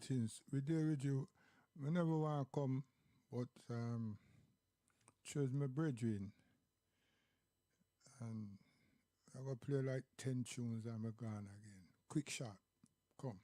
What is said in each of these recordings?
things. We deal with you. We never want to come, but choose my brethren. And I go play like 10 tunes and I'm gone again. Quick shot. Come.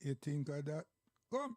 You think of that? Come.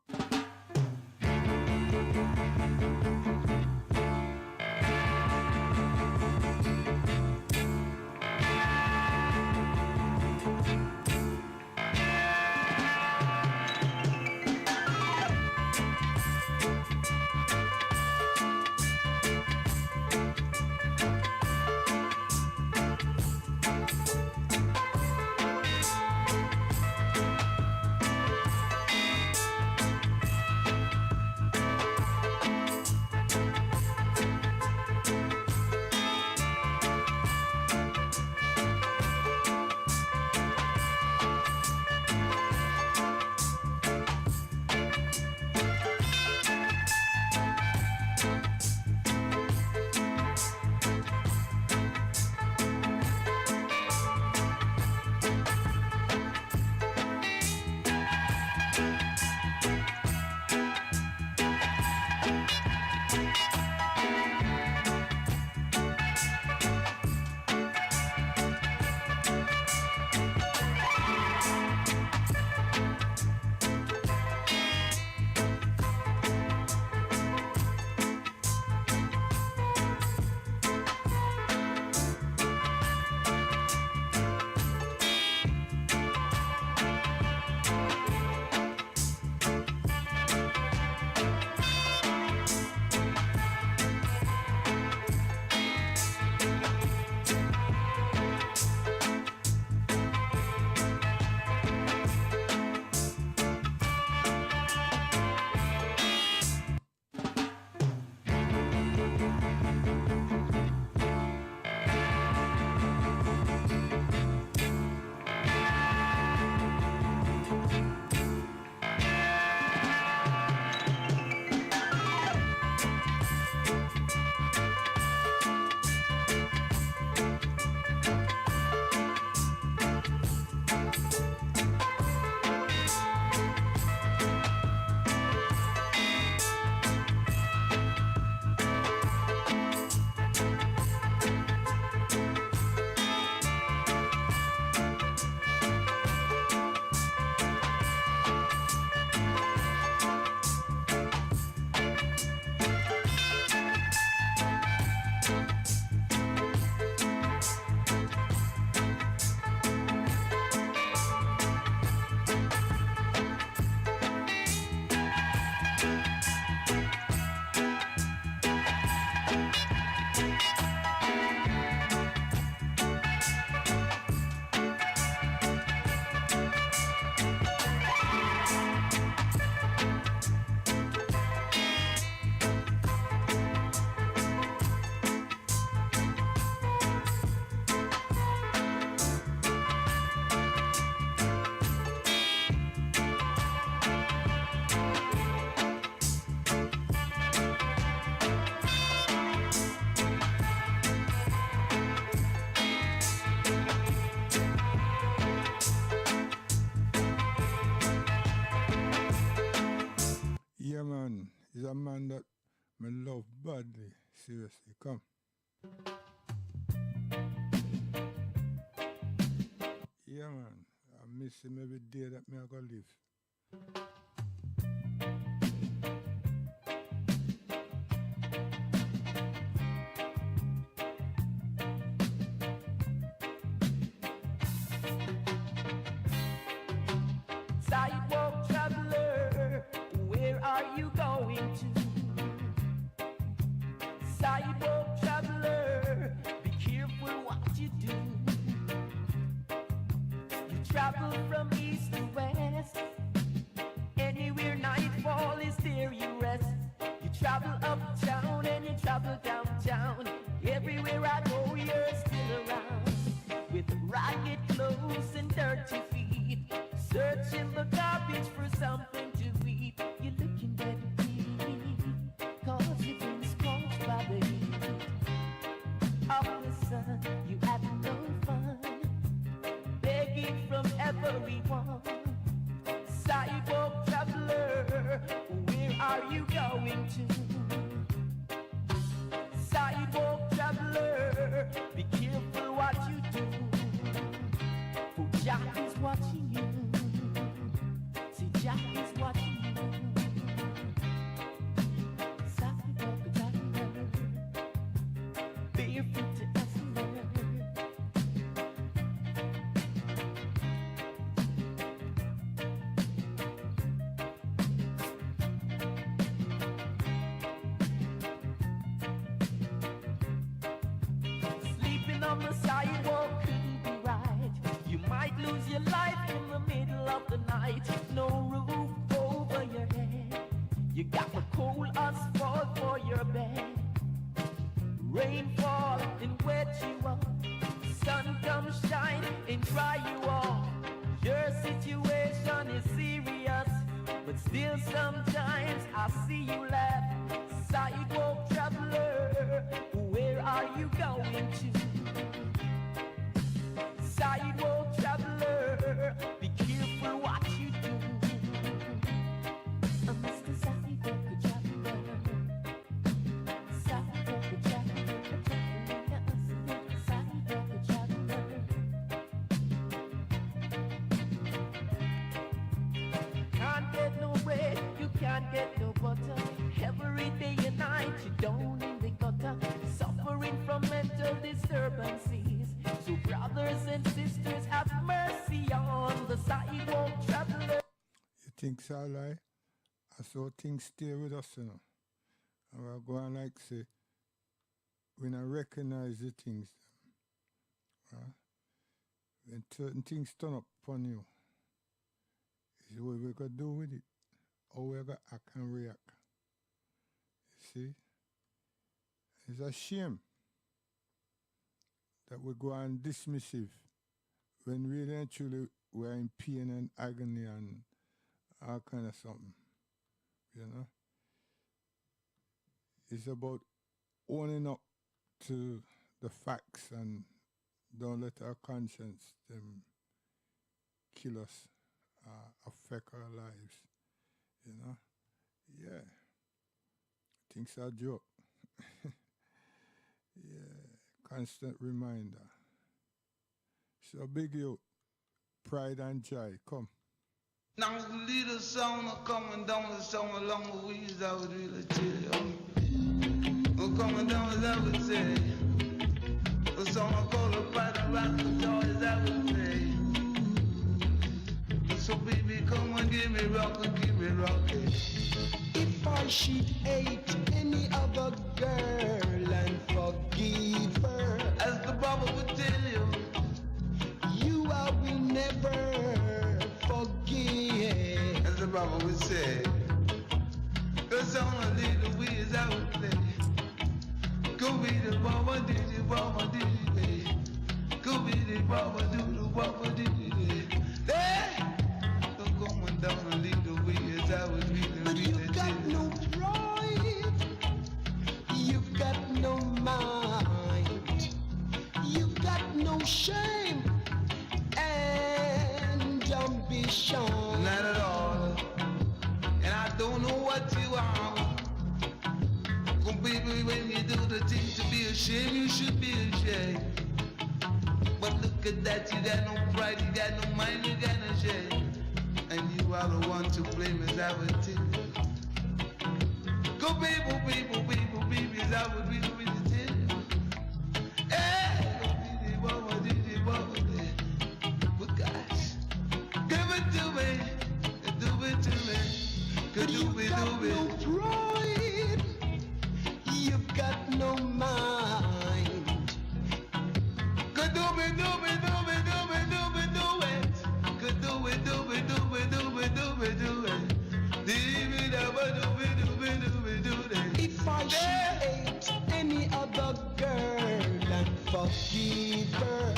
is a man that me love badly. Seriously, come. Yeah, man. I miss him every day that me I go live. Sidewalk traveler, where are you going to? Sidewalk traveler, be careful what you do. You travel from east to west, anywhere nightfall is there you rest. You travel uptown and you travel downtown, everywhere I go you're still around. With ragged clothes and dirty feet, searching the garbage for something to eat. You're looking dead, cause you've been scorched by the heat of the sun. You had no fun, begging from everyone. Sidewalk traveler, where are you going to? Sidewalk traveler, be careful what you do, for Jack is watching you. See, Jack is watching you. Sidewalk traveler, barefoot to hustler. Sleeping on the sidewalk couldn't be right. You might lose your life in the middle of the night. No roof over your head. You got the cold asphalt for your bed. Rainfall and wet you up. Sun comes shine and dry you off. Your situation is serious, but still sometimes I see you laugh. Sidewalk traveler, where are you going to? Sidewalk traveler, be careful what you do. Mr. Sidewalk traveler, sidewalk traveler, sidewalk traveler. Can't get no bread, you can't get no butter. Every day and night you down in the gutter, suffering from mental disturbances. So brothers and sisters, have mercy on the sidewalk traveler. You think so, lie? I saw things stay with us, you know. And we're going like say, we not recognize the things. When certain things turn up upon you, is what we gonna do with it. How we gonna act and react. You see? It's a shame that we go on dismissive when really and truly we're in pain and agony and all kind of something. You know? It's about owning up to the facts and don't let our conscience them kill us, affect our lives. You know? Yeah. Things are a joke. Yeah. Constant reminder. So big you, pride and joy, come. Now the little song coming down the song along the ways I would really tell you. Coming down as I would say. The song I call a pride and rock the joy as I would say. So baby come and give me rock and give me rocket. If I should hate any other girl and forgive her, as the Bible would tell you, you I will never forgive. as the Bible would say, the song a little ways I would play. Go be the Baba diddy, Baba diddy, go be the Baba do the Baba diddy. Hey, so going down a little ways I would really, But really you got no pride, you got no mind, you got no shame and ambition. not at all. And I don't know what you are. when you do the thing to be ashamed, you should be ashamed. But look at that, you got no pride, you got no mind, you got no shame. And you are the one to blame, as I would tell you. Go people, people, people, people, as I would really tell you. Hey, but gosh, give it to me, do it to me, could do it, do it. No pride, you've got no mind. Could do it, do it, do it, do it, do it, do it. Could do it, do it, do it, do it, do it, do it. If I should hate any other girl and forgive her,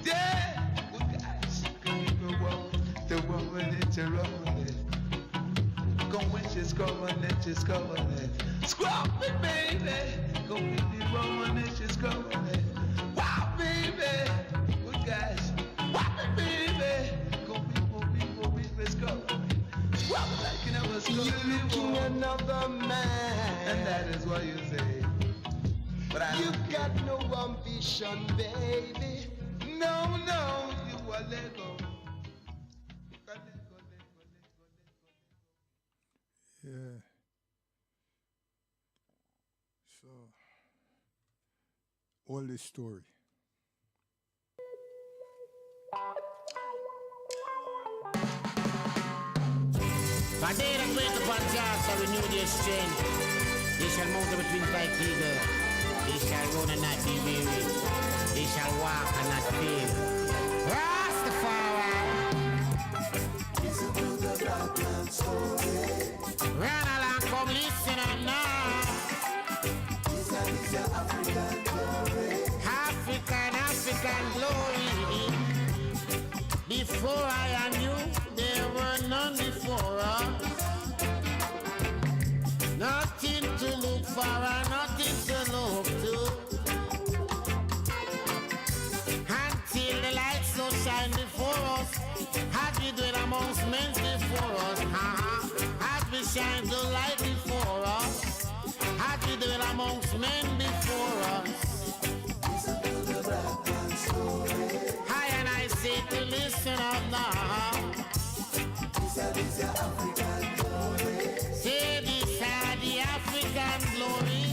yeah, guys, the woman is a woman. Go when she's going, she's going. Scrub me, baby. Go with the woman and she's going. Wow, baby. Good guys. Wow, baby. Go let's go. Scrub like you never scrub you're looking before. another man. And that is what you say. But I You've got no ambition, baby. no, you are Lego. Yeah. So, all this story. For they that wait upon Jah shall renew their strength. They shall mount up with wings like eagle. They shall run and not be weary. They shall walk and not fail. Rastafari. Listen to the black man's story. Run along, come listen and now. This is your African glory. African glory. Before I and you, there were none before us. Nothing to look for and nothing to look to. Until the light so shine before us, as we dwell amongst men before us. As we shine the light before us, as we dwell amongst men before us. Listen to the black man's story. I and I say to listen up now. This is your African glory. Say this are the African glory.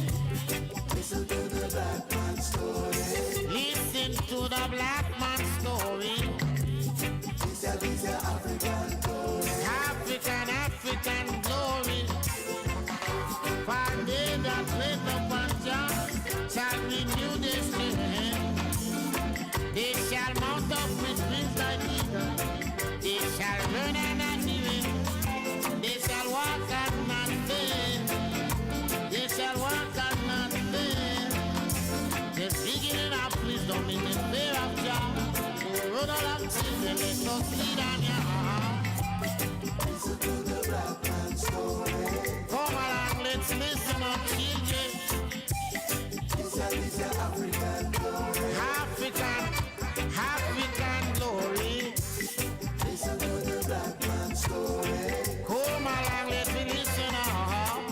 Listen to the black man's story. Listen to the black man's story. This is your African glory. African glory. For they that wait upon Jah shall renew their strength. They shall mount up with wings like eagles. They shall run and not be weary. They shall walk and not faint. They shall walk and not faint. Just beginning of wisdom in the fear of Jah. Run along children, let us lead on ya. Listen to the black man's story. Come along, let's listen up, children. This is your African glory. African glory. Listen to the black man's story. Come along, let me listen up.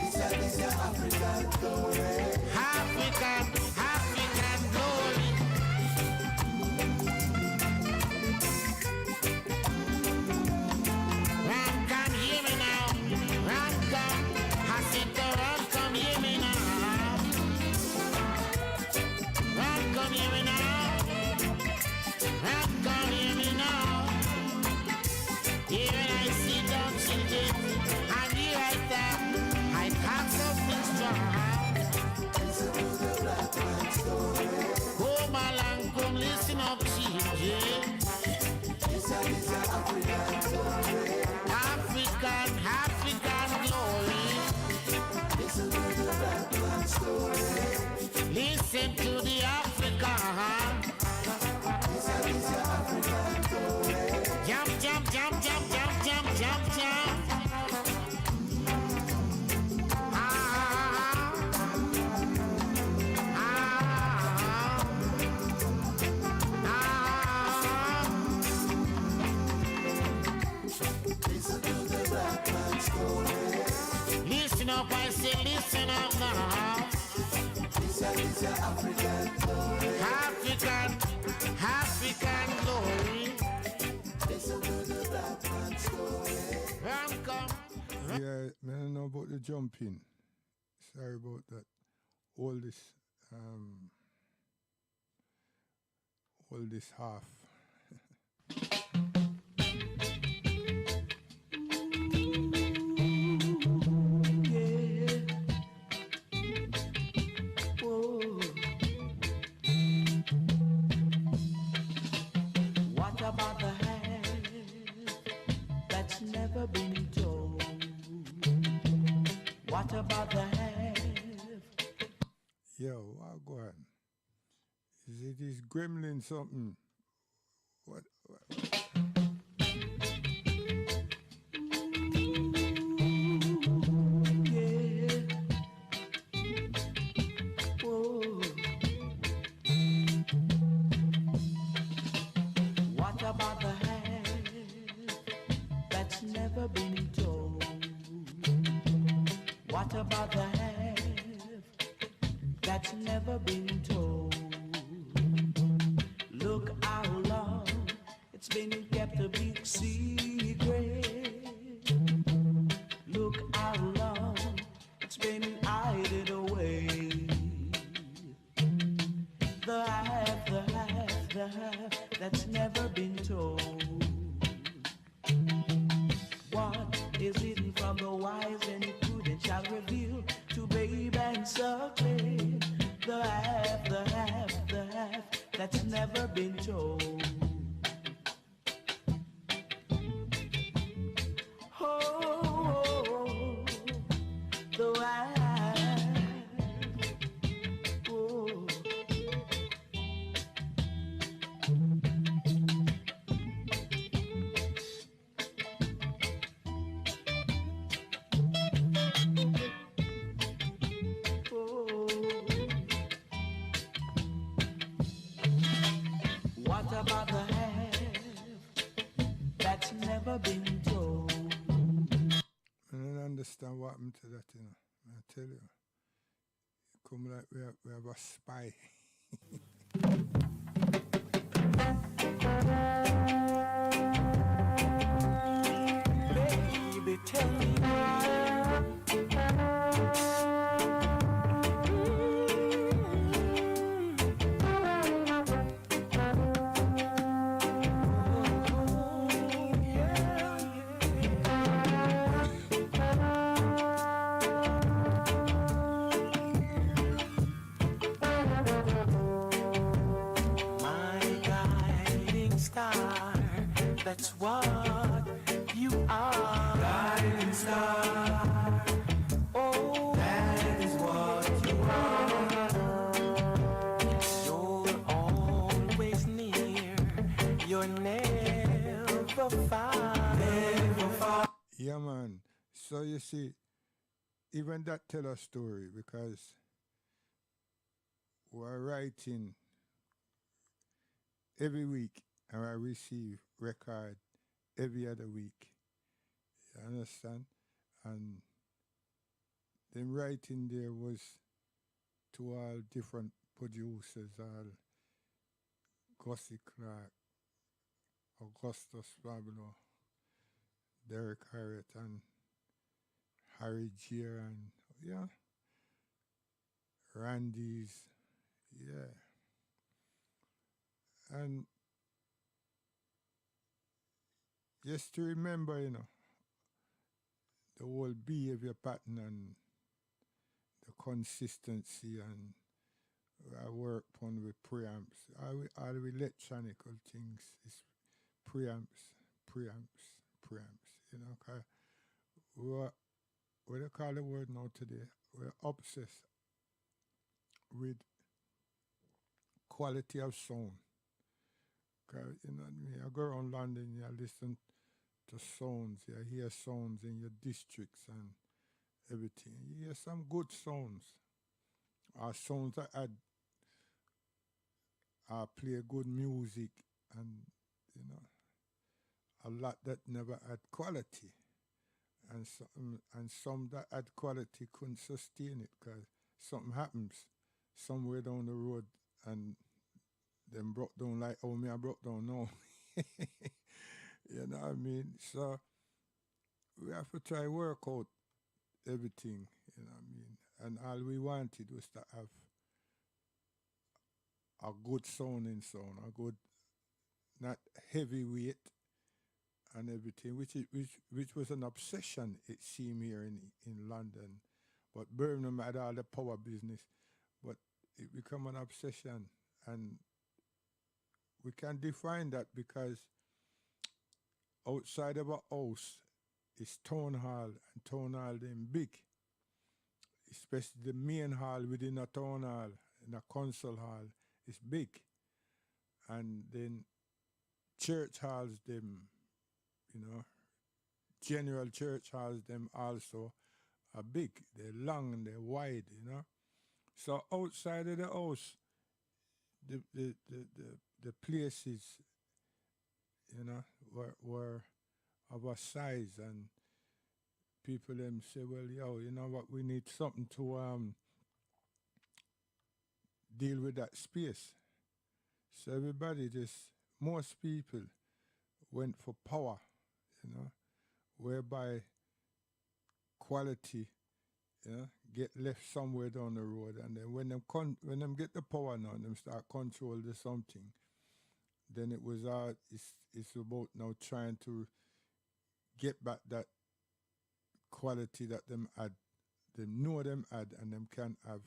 This is your African glory. African glory. Run, come hear me now. Run, come. I said to run, come hear me now. Run, come hear me now. Run, come hear me now. Here when I sit down, children, and here I stand, I talk something strong. Listen to the black man's story. Come along, come listen up, children. This is your African glory. African glory. Listen to the black man's story. Listen to the African. This is your African glory. Jump, jump, jump, jump, jump, jump, jump, jump. Ah, ah, ah. Listen to the black man's story. listen up, I say listen up now. This is African glory. African glory. Listen to the black man's story. Welcome. Yeah, man, I don't know about the jumping. Sorry about that. All this half. What about the hand that's never been told? What about the hand? Yo, what go on? Is it this gremlin something? What? Yeah. Whoa. What about the hand that's never been told? What about the hand that's never been told? Look how long it's been kept a big secret. Look how long it's been hidden away. The half that's never been told. What is hidden from the wise and prudent shall reveal to babe and suckling. The half that's never been told. Oh, the half. Oh. What about the half that's never been told? I don't understand what happened to that, you know. I tell you. It come like we have a spy. Baby, tell me. My guiding star, that's what you are. Guiding star, oh, that is what you are. You're always near, you're never far. Never far. Yeah, man. So you see, even that tell a story because we're writing every week and I receive record every other week. You understand? And them writing there was to all different producers, all Gussie Clark, Augustus Pablo, Derek Harriet and Harry Gier and yeah, Randy's, yeah. And just to remember, you know, the whole behavior pattern and the consistency and I work on with preamps. All the electronical things is preamps, you know, 'cause what they call the word now today, we're obsessed with quality of sound. 'Cause, you know what I mean? I go around London, you listen to sounds, you hear sounds in your districts and everything. You hear some good sounds. Sounds that play good music and, you know, a lot that never had quality. and some that had quality couldn't sustain it because something happens somewhere down the road and them broke down like how me I broke down now. You know what I mean? So we have to try work out everything, you know what I mean? And all we wanted was to have a good sounding sound, a good, not heavyweight and everything, which was an obsession, it seemed, here in London. But Birmingham had all the power business, but it became an obsession. And we can define that because outside of a house is town hall, and town hall them big, especially the main hall within a town hall, in a council hall, is big. And then church halls them, you know, general church halls them also are big. They're long and they're wide, you know. So outside of the house, the places, you know, were of a size, and people them say, well, yo, you know what, we need something to deal with that space. So everybody just, most people went for power, you know, whereby quality, you know, get left somewhere down the road, and then when them get the power now, and them start control the something, then it was it's about now trying to get back that quality that them had, them know them had, and them can have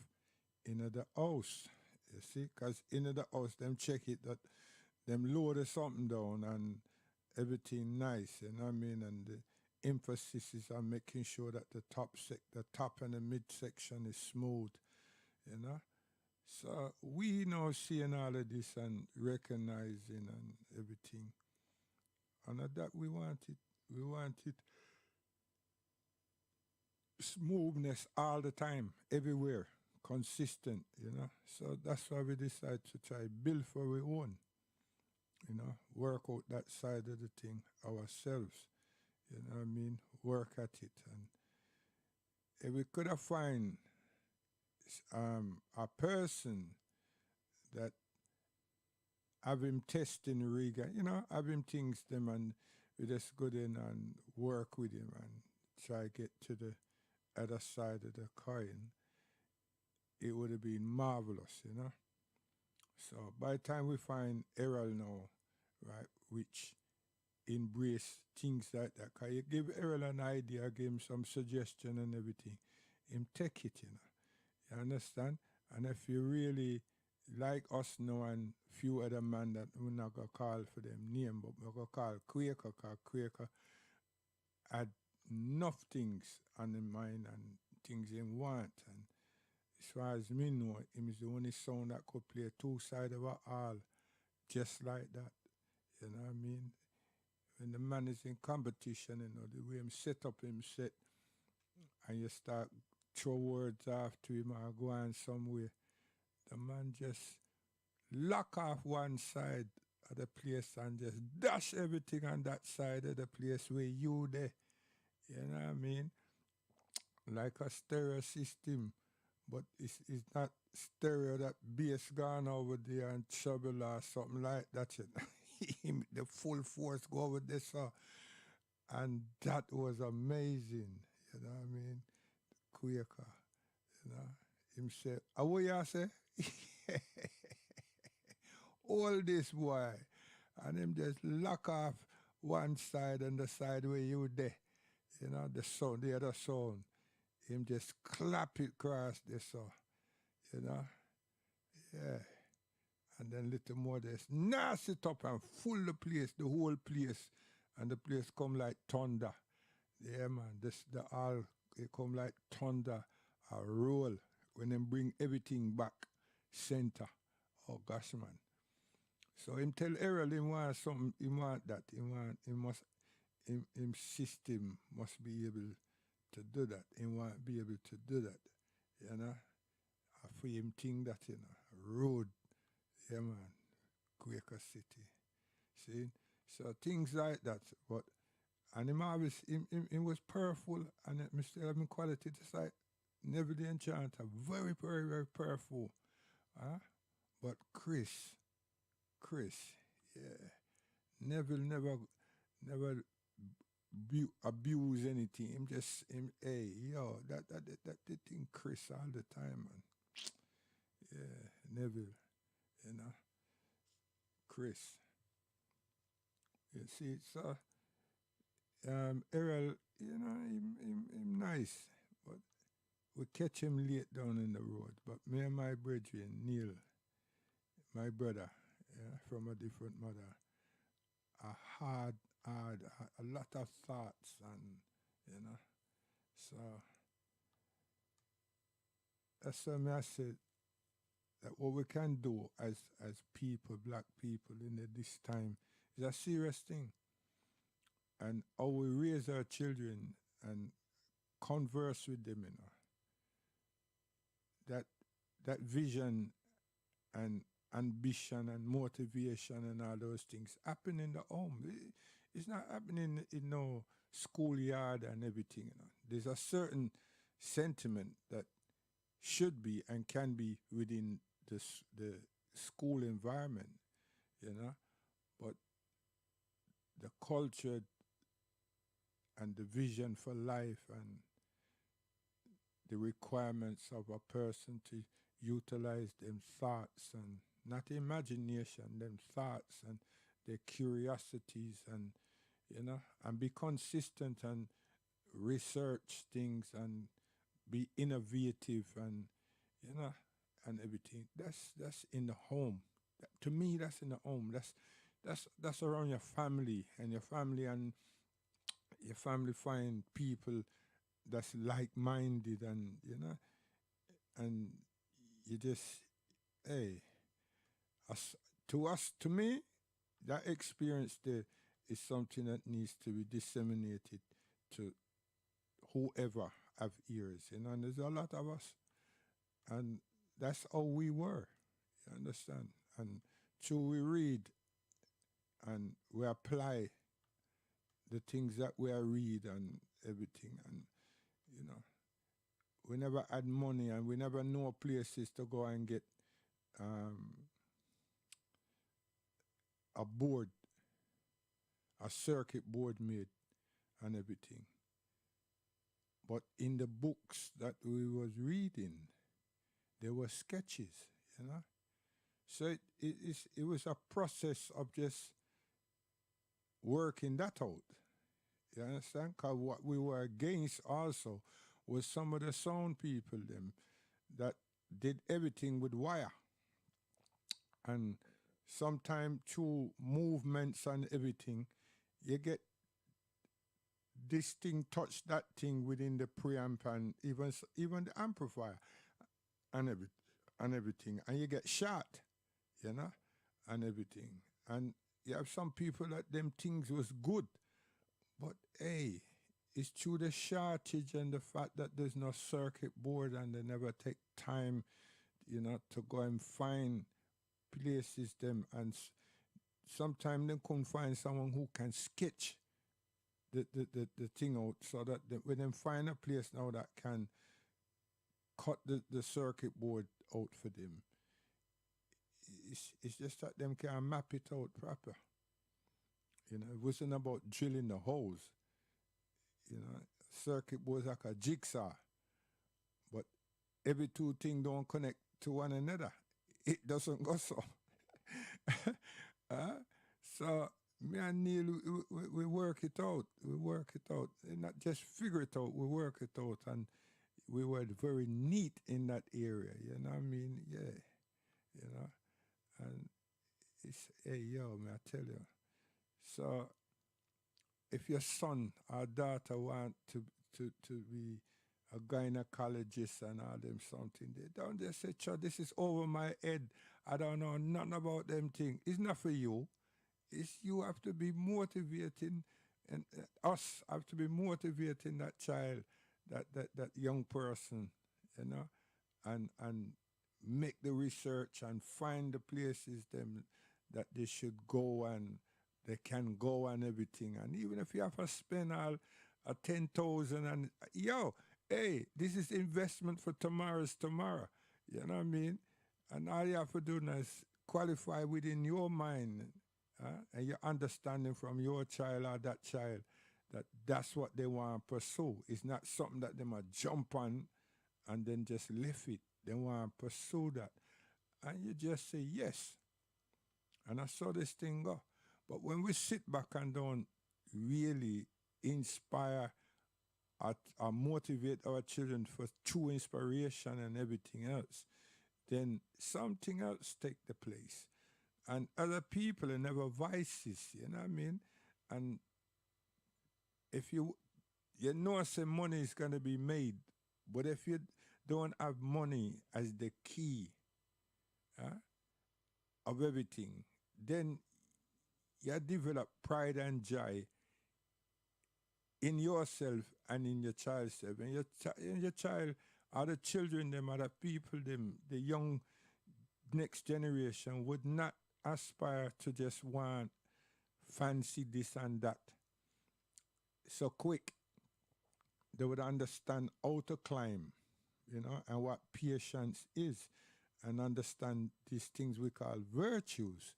in the house. You see, because in the house, them check it that them load something down and everything nice, you know what I mean? And the emphasis is on making sure that the top and the mid section is smooth, you know? So we now seeing all of this and recognizing and everything. And at that we wanted smoothness all the time, everywhere, consistent, you know? So that's why we decided to try build for our own, you know, work out that side of the thing ourselves, you know what I mean? Work at it. And if we could have find a person that have him testing Riga, you know, have him things them, and we just go in and work with him and try get to the other side of the coin, it would have been marvelous, you know. So by the time we find Errol now, right, which embrace things like that, because you give Errol an idea, give him some suggestion and everything, him take it, you know. You understand? And if you really like us now and few other men that we're not going to call for them name, but we're going to call Quaker, because Quaker had enough things on his mind and things he want. And as far as me know, him is the only sound that could play two sides of a all just like that. You know what I mean? When the man is in competition, you know, the way him set up him set, and you start throw words after him or go on somewhere, the man just lock off one side of the place and just dash everything on that side of the place where you there. You know what I mean? Like a stereo system, but it's not stereo that bass gone over there and treble or something like that. The full force go over there, so. And that was amazing. You know what I mean? Quaker, you know. Him say, what you say? All this boy. And him just lock off one side and the side where you there. You know, the sound, the other sound. Him just clap it across this, so, you know. Yeah. And then little more just nass it up and full the place, the whole place. And the place come like thunder. Yeah, man. The all, it come like thunder, a roll. When them bring everything back center. Oh gosh, man. So him tell Errol him want something, he want that. Him system must be able to do that. He want be able to do that. You know? For him thing that, you know, road. Yeah, man. Quaker City. See? So things like that. But And him always, him was powerful, and it still having quality just like Neville the Enchanter. Very, very, very powerful. Huh? But Chris, yeah. Neville never abuse anything. Him just, hey, yo, that the thing Chris all the time, man. Yeah, Neville, you know, Chris. You see, so Errol, you know, him nice, but we catch him late down in the road. But me and my brethren, Neil, my brother, yeah, from a different mother, a a lot of thoughts, and you know, so that's why me I said that what we can do as people, black people, in this time is a serious thing, and how we raise our children and converse with them, you know, that vision and ambition and motivation and all those things happen in the home. It's not happening in no schoolyard and everything. You know, there's a certain sentiment that should be and can be within the school environment. You know, but the culture and the vision for life and the requirements of a person to utilize them thoughts and not imagination, them thoughts and their curiosities, and you know, and be consistent and research things and be innovative, and you know, and everything. That's in the home. To me, that's in the home. That's around your family, and your family find people that's like-minded, and you know, and you just, hey, to me, that experience there is something that needs to be disseminated to whoever have ears, you know. And there's a lot of us, and that's how we were. You understand? And so we read and we apply the things that we are read and everything, and you know, we never had money, and we never know places to go and get a board, a circuit board made and everything. But in the books that we was reading, there were sketches, you know. So it was a process of just working that out. You understand? Because what we were against also was some of the sound people them that did everything with wire. And sometimes through movements and everything, you get this thing touch that thing within the preamp and even the amplifier and everything, and you get shot, you know, and everything. And you have some people that them things was good, but hey, it's through the shortage and the fact that there's no circuit board, and they never take time, you know, to go and find places them, and sometimes they couldn't find someone who can sketch the thing out, so that when they find a place now that can cut the circuit board out for them, it's just that them can map it out proper. You know, it wasn't about drilling the holes. You know, circuit boards like a jigsaw, but every two things don't connect to one another. It doesn't go so. So me and Neil, we work it out. We work it out. And not just figure it out, we work it out. And we were very neat in that area. You know what I mean? Yeah. You know? And it's, hey, yo, man, I tell you. So if your son or daughter want to be a gynecologist and all them something, they don't just say, "Child, this is over my head. I don't know nothing about them things." It's not for you. It's you have to be motivating, and us have to be motivating that child, that young person, you know, and make the research and find the places them that they should go, and they can go and everything. And even if you have to spend all 10,000 and yo, hey, this is investment for tomorrow's tomorrow. You know what I mean? And all you have to do now is qualify within your mind and your understanding from your child or that child that that's what they want to pursue. It's not something that they might jump on and then just lift it. They want to pursue that. And you just say yes. And I saw this thing go. But when we sit back and don't really inspire or motivate our children for true inspiration and everything else, then something else take the place. And other people are never vices, you know what I mean? And if you know say money is going to be made, but if you don't have money as the key of everything, then you develop pride and joy in yourself and in your child's self. And your child are the children, them are the people, them, the young next generation would not aspire to just want fancy this and that so quick. They would understand how to climb, you know, and what patience is, and understand these things we call virtues.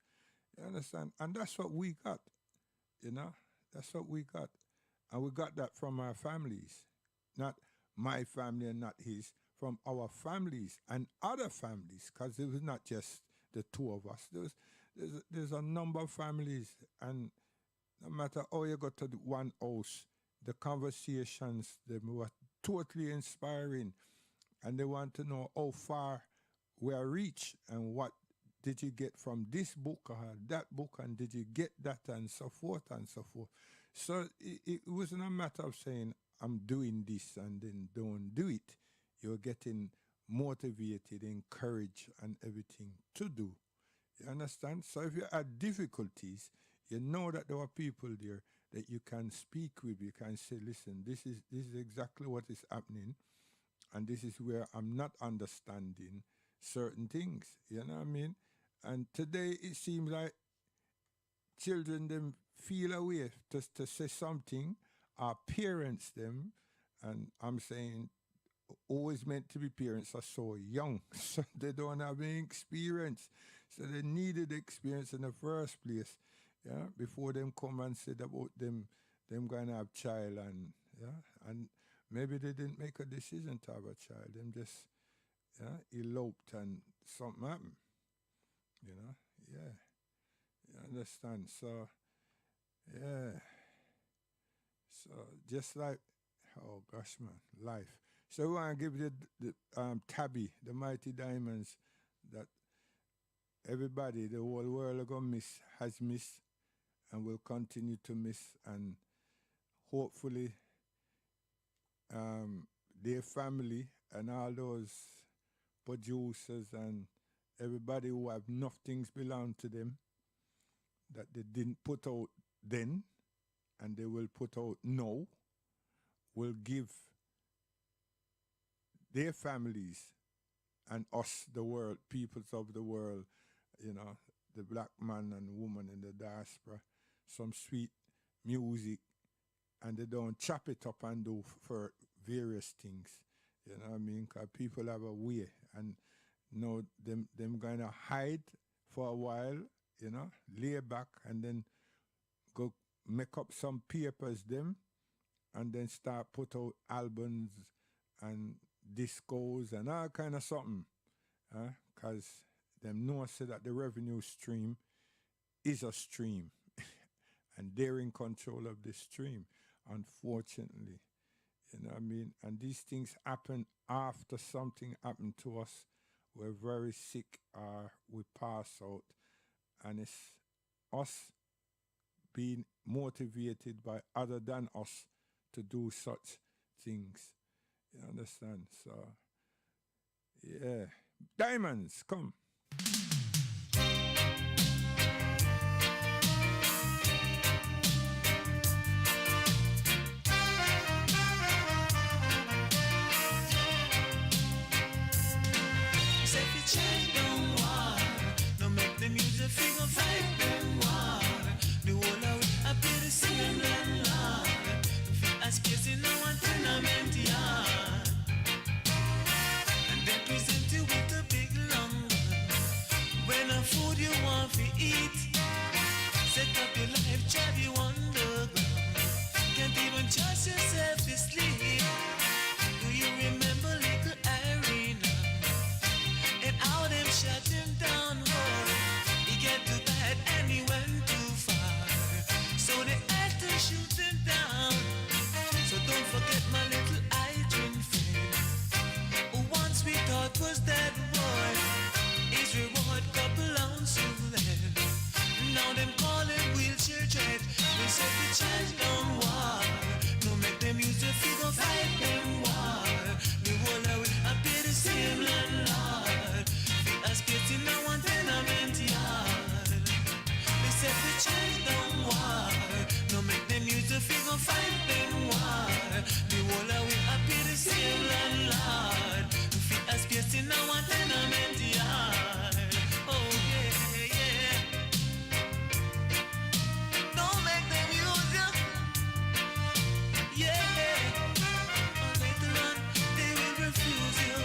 You understand? And that's what we got, you know? That's what we got. And we got that from our families. Not my family and not his, from our families and other families, because it was not just the two of us. There's a number of families, and no matter how you go to the one house, the conversations, they were totally inspiring, and they want to know how far we are reached and what did you get from this book or that book, and did you get that, and so forth and so forth. So it wasn't a matter of saying, I'm doing this and then don't do it. You're getting motivated, encouraged, and everything to do. You understand? So if you had difficulties, you know that there are people there that you can speak with. You can say, listen, this is exactly what is happening, and this is where I'm not understanding certain things. You know what I mean? And today it seems like children them feel a way to say something, our parents them, and I'm saying always meant to be parents are so young, so they don't have any experience. So they needed experience in the first place, yeah, before them come and said about them gonna have child, and yeah, and maybe they didn't make a decision to have a child. Them just eloped and something happened. You know, yeah. You understand? So, yeah. So just like, oh gosh, man, life. So we want to give the Tabby, the Mighty Diamonds, that everybody, the whole world has missed, and will continue to miss, and hopefully their family and all those producers and everybody who have enough things belong to them that they didn't put out then and they will put out now, will give their families and us, the world, peoples of the world, you know, the black man and woman in the diaspora, some sweet music, and they don't chop it up and do for various things. You know what I mean? Because people have a way, and know them gonna hide for a while, you know, lay back, and then go make up some papers them, and then start put out albums and discos and all kind of something, because them know say that the revenue stream is a stream, and they're in control of the stream, unfortunately. You know what I mean? And these things happen after something happened to us. We're very sick, we pass out, and it's us being motivated by other than us to do such things. You understand? So, yeah. Diamonds, come. The music figure fight them war. The whole even trust yourself to sleep. Do you remember little Irina and how them shut him down? Oh, he get too bad and he went too far, so they had to shoot him down. So don't forget my little Adrian friend, who once we thought was dead boy. His reward couple ounces left. Now them call him wheelchair dread. We said the church don't war. No make them use the figure fight them war. The whole of it appear the same landlord. The aspect in a one tenement yard. We said the church don't war. No make them use the figure fight them war. The whole of it appear the same landlord. The aspect in a one tenement yard. Oh yeah, yeah. Don't make them use you. Yeah. Later on, they will refuse you.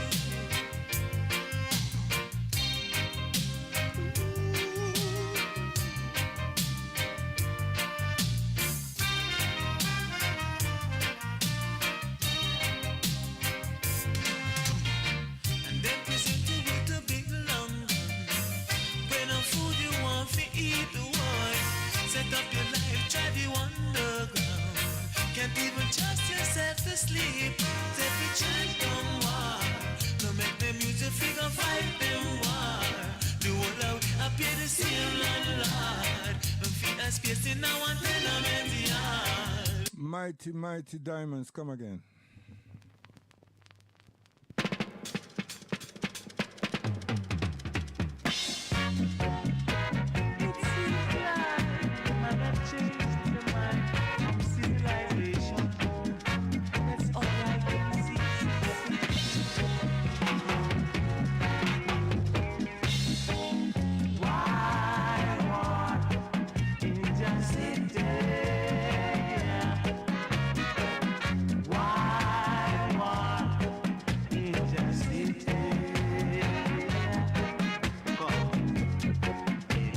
And then present you with a big long gun. When a food you want to eat the one. Set up your life, drive you underground. Can't even trust yourself to sleep. Set the church don't war. No make them use your figure fight them war. The whole out appear the same landlord. And feed a space in a one tenement yard. Mighty, mighty diamonds, come again. It seems like man have changed the mind from civilization. That's all I can see. Why war in just Why war in just it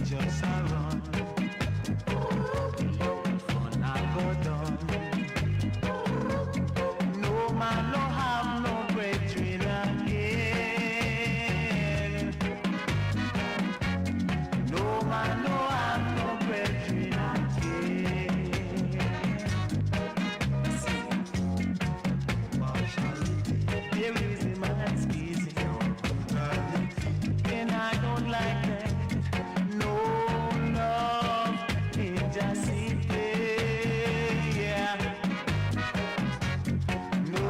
just a run. Fun I go down. No man no have no brethren again. No man no have no brethren again. There is a man speaking on brutality, and I don't like that. No love, injustice, yeah. No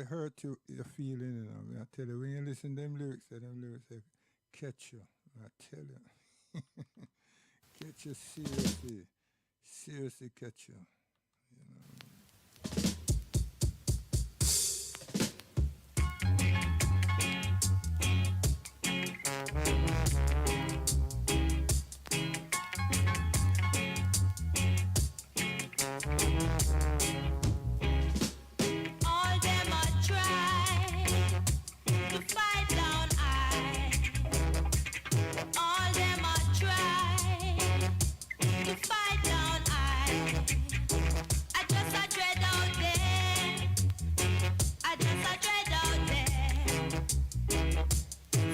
hurt your feeling, you know. I tell you, when you listen to them lyrics they catch you. I tell you. Catch you seriously. Seriously catch you. You know. All them a try to fight down I. All them a try to fight down I. I just a dread out there. I just a dread out there.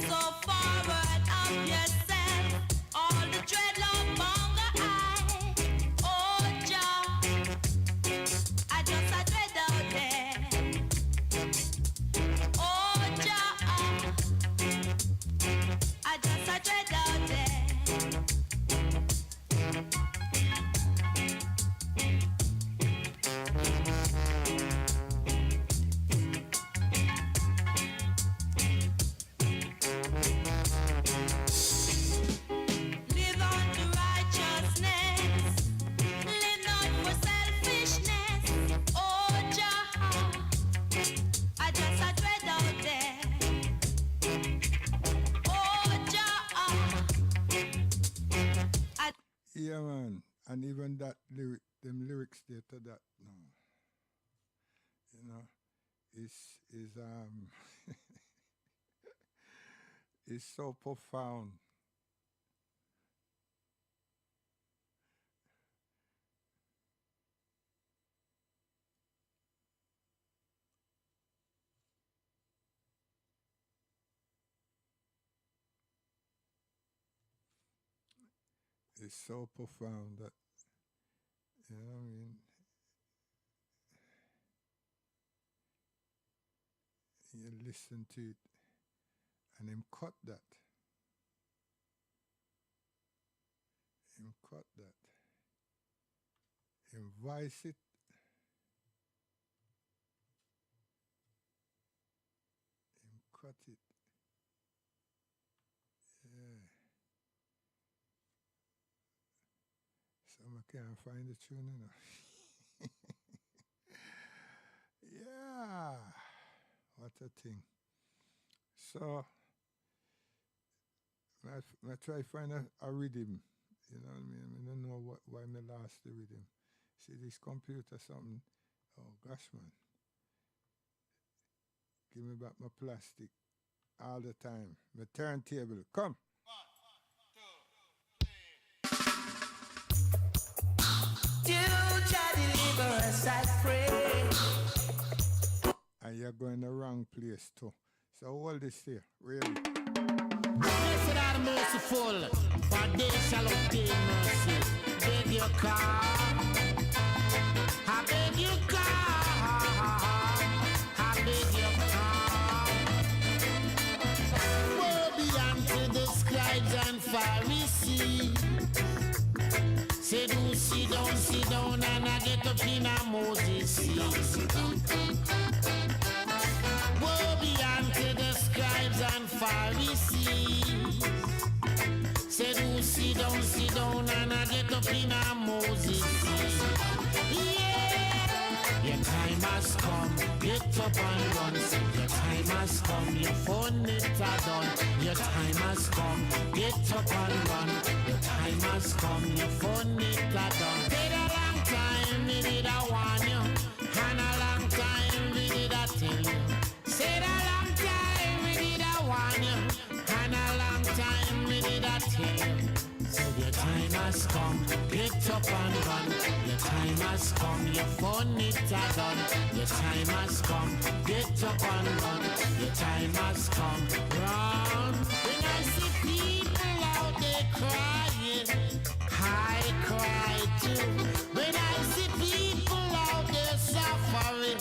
So forward of yourself. All the dreadlock monger I. Oh Jah. I just a dread out there. Oh Jah. I just a dread out there. Live on to righteousness. Live not for selfishness. Oh Jah, I just a dread out there. Oh Jah, I Yeah, man. And even that them lyrics there to that, no. You know, is is so profound. It's so profound that, you know what I mean? You listen to it and him cut that. Him cut that. Him voice it. Him cut it. Yeah. So I can't find the tune, you know. Yeah. What a thing. So, I try to find a rhythm. You know what I mean? I don't know why I lost the rhythm. See this computer something. Oh gosh, man. Give me back my plastic all the time. My turntable. Come. Do Jah deliver us, I pray. And you're going the wrong place too. So hold this here, really. Blessed are the merciful, for they shall obtain mercy. Beg your car, I beg your car, I beg your car. Woe be unto the scribes and Pharisees. Say do sit down, and I get up in a Moses seat. Woe be unto the scribes and Pharisees. Say do sit down, and I get up in a Moses seat. Yeah, your time has come, get up and run. Your time has come, your phone it a done. Your time has come, get up and run. Your time has come, your phone it a done. Did a long time, we did a warn you, and a long time we did a tell you. Said a long time we did a warn you, and a long time we did a tell you. So your time has come, get up and run. Your time has come, your phone it a done. Your time has come, get up and run. Your time has come, run. When I see people out there crying, I cry too. When I see people out there suffering,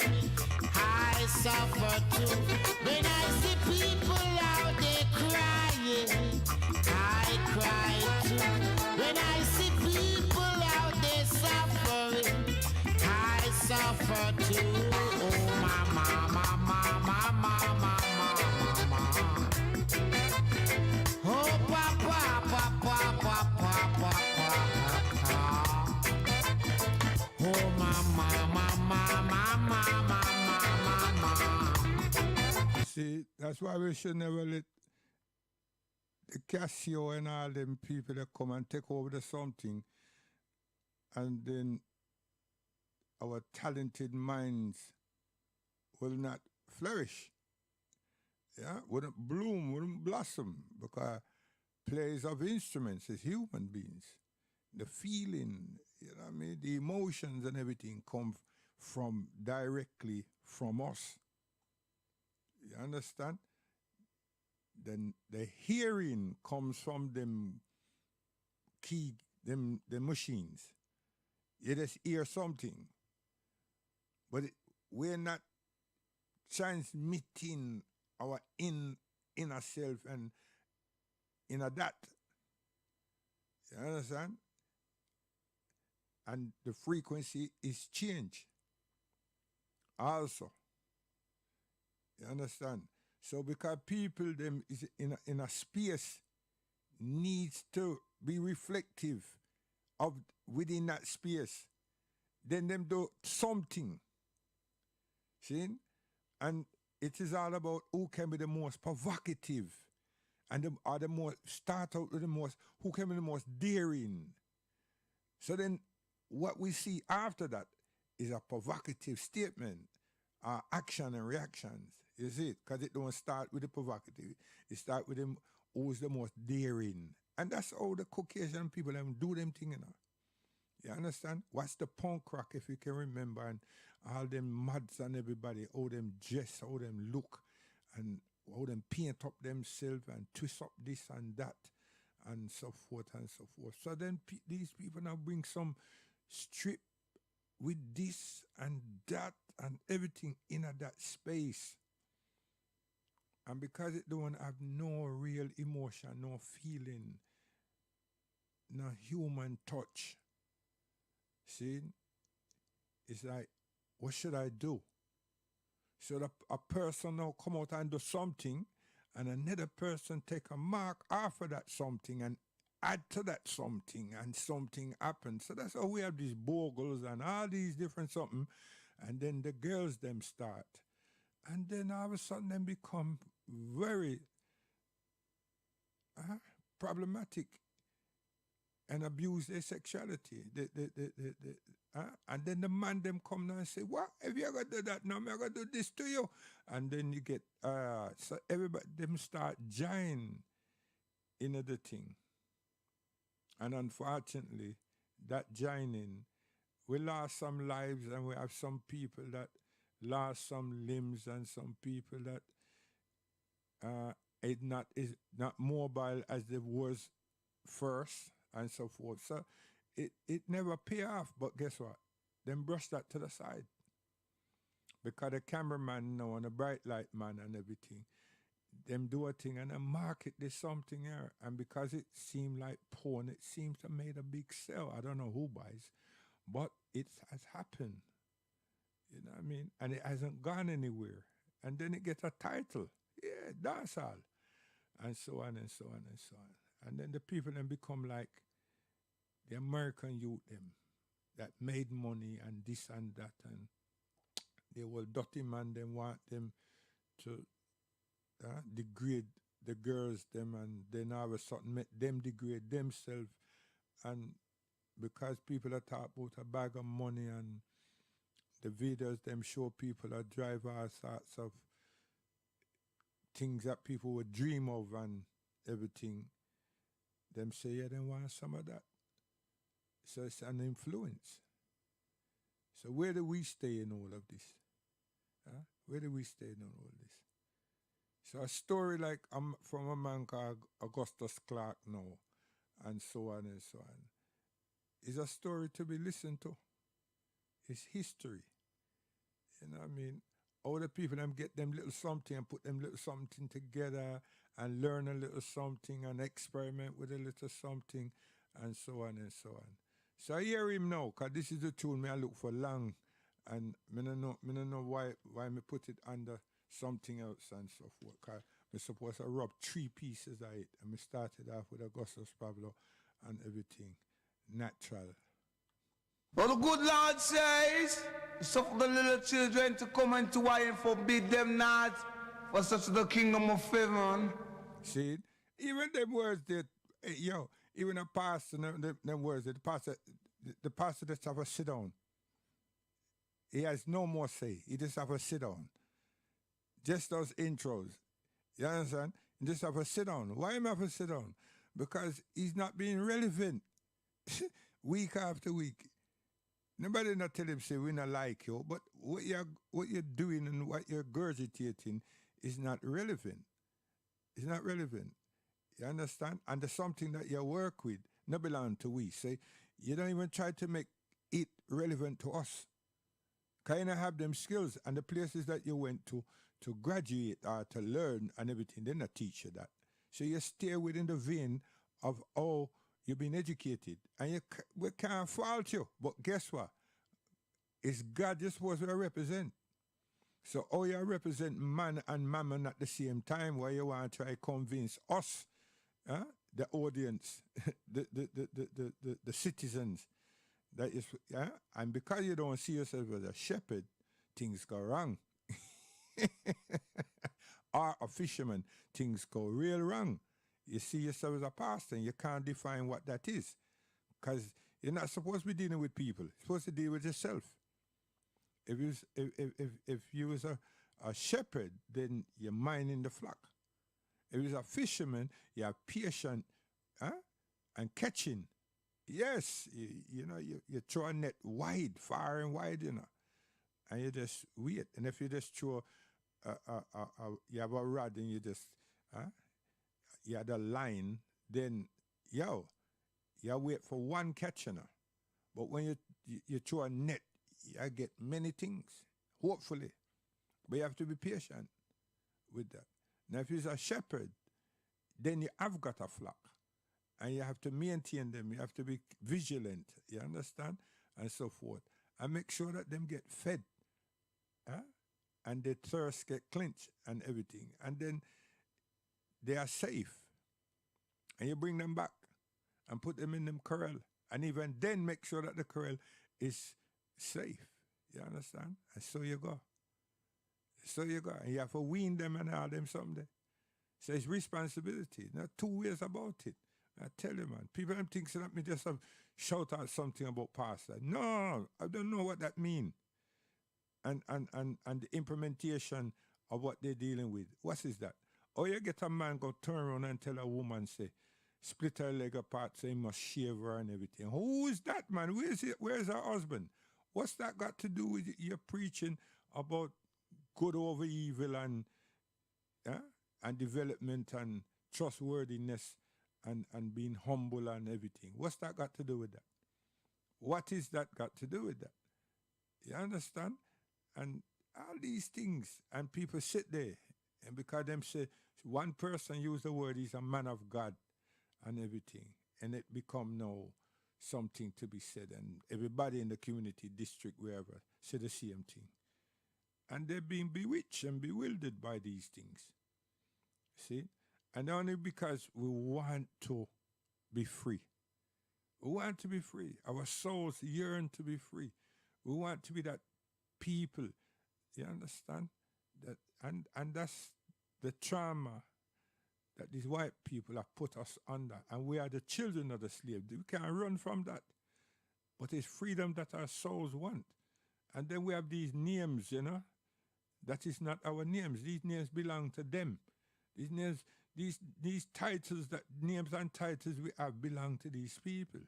I suffer too. When I see people out there crying, I cry too. When I see people out there suffering, I suffer too. Oh Oh, papa, papa, papa, papa. Oh, mama, mama, mama, mama, mama. See, that's why we should never let the Casio and all them people that come and take over the something, and then our talented minds will not flourish. Yeah, wouldn't bloom, wouldn't blossom, because players of instruments is human beings. The feeling, you know what I mean, the emotions and everything come from directly from us. You understand? Then the hearing comes from them key, them the machines. You just hear something, but we're not transmitting our inner self and inner that. You understand? And the frequency is changed also. You understand? So because people them is in a space needs to be reflective of within that space, then them do something. See? And it is all about who can be the most provocative and the most start out with the most, who can be the most daring. So then what we see after that is a provocative statement, action and reactions. You see it? Because it don't start with the provocative. It start with them who's the most daring. And that's how the Caucasian people them do them thing, you know. You understand? What's the punk rock, if you can remember, and all them mods and everybody, how them dress, how them look, and how them paint up themselves and twist up this and that, and so forth and so forth. So then these people now bring some strip with this and that and everything in that space. And because it don't have no real emotion, no feeling, no human touch, see, it's like, what should I do? Should a person now come out and do something, and another person take a mark after that something and add to that something, and something happens. So that's how we have these bogles and all these different something, and then the girls them start. And then all of a sudden them become very problematic and abuse their sexuality. And then the man them come now and say, what? If you ever do that now, I'm going to do this to you. And then you get, so everybody, them start joining into the thing. And unfortunately, that joining, we lost some lives, and we have some people that lost some limbs, and some people that is not mobile as they was first, and so forth. So it never pay off, but guess what? Them brush that to the side. Because the cameraman now and the bright light man and everything, them do a thing and they market this something here. And because it seemed like porn, it seems to made a big sell. I don't know who buys, but it has happened. You know what I mean? And it hasn't gone anywhere. And then it gets a title. Yeah, that's all. And so on and so on and so on. And then the people then become like the American youth them that made money and this and that, and they will dirty man them want them to degrade the girls them, and then all of a sudden make them degrade themselves. And because people are talk about a bag of money, and the videos them show people that drive all sorts of things that people would dream of and everything, them say, yeah, they want some of that. So it's an influence. So where do we stay in all of this? Where do we stay in all of this? So a story like from a man called Augustus Clark now, and so on and so on, is a story to be listened to. It's history. You know what I mean? All the people them get them little something and put them little something together and learn a little something and experiment with a little something, and so on and so on. So I hear him now, because this is the tune me I look for long, And me no know why me put it under something else and so forth. Cause me supposed to rub 3 pieces of it, and me started off with Augustus Pablo and everything natural. But the good Lord says, suffer the little children to come into why and forbid them not, for such is the kingdom of heaven. See, even them words that, even a pastor, them words that the pastor just have a sit down. He has no more say. He just have a sit down. Just those intros. You understand? He just have a sit down. Why him have a sit down? Because he's not being relevant week after week. Nobody not tell him say we not like you, but what you're doing and what you're gurgitating is not relevant. It's not relevant. You understand? And there's something that you work with, not belong to we. Say, you don't even try to make it relevant to us. Kind of have them skills, and the places that you went to graduate or to learn and everything, they not teach you that. So you stay within the vein of how you've been educated, and we can't fault you. But guess what? It's God you're supposed to represent. So how you represent man and mammon at the same time, where you want to try to convince us, the audience, the citizens, that is, and because you don't see yourself as a shepherd, things go wrong. Or a fisherman, things go real wrong. You see yourself as a pastor, and you can't define what that is, because you're not supposed to be dealing with people. You're supposed to deal with yourself. If you was a shepherd, then you're minding the flock. If you was a fisherman, you're patient, and catching. Yes, you throw a net wide, far and wide, and you just wait. And if you just throw, you have a rod and you just, you have the line, then, you wait for one catch, But when you throw a net, you get many things, hopefully. But you have to be patient with that. Now, if you're a shepherd, then you have got a flock. And you have to maintain them. You have to be vigilant, you understand? And so forth. And make sure that them get fed. And their thirst get quenched and everything. And then they are safe. And you bring them back and put them in them corral. And even then make sure that the corral is safe. You understand? And so you go. So you go. And you have to wean them and all them someday. So it's responsibility. Not 2 ways about it. I tell you, man, people think that me just shout out something about pastor. No, I don't know what that means. And the implementation of what they're dealing with. What is that? Or you get a man go turn around and tell a woman, say, split her leg apart, say he must shave her and everything. Who is that, man? Where's her husband? What's that got to do with your preaching about good over evil and development and trustworthiness and being humble and everything? What's that got to do with that? What is that got to do with that? You understand? And all these things, and people sit there, and because them say, one person use the word, he's a man of God and everything, and it become now something to be said, and everybody in the community, district, wherever, say the same thing. And they're being bewitched and bewildered by these things. See? And only because we want to be free. We want to be free. Our souls yearn to be free. We want to be that people. You understand? That and that's the trauma that these white people have put us under. And we are the children of the slave. We can't run from that. But it's freedom that our souls want. And then we have these names, That is not our names. These names belong to them. These names, these titles, that names and titles we have belong to these people.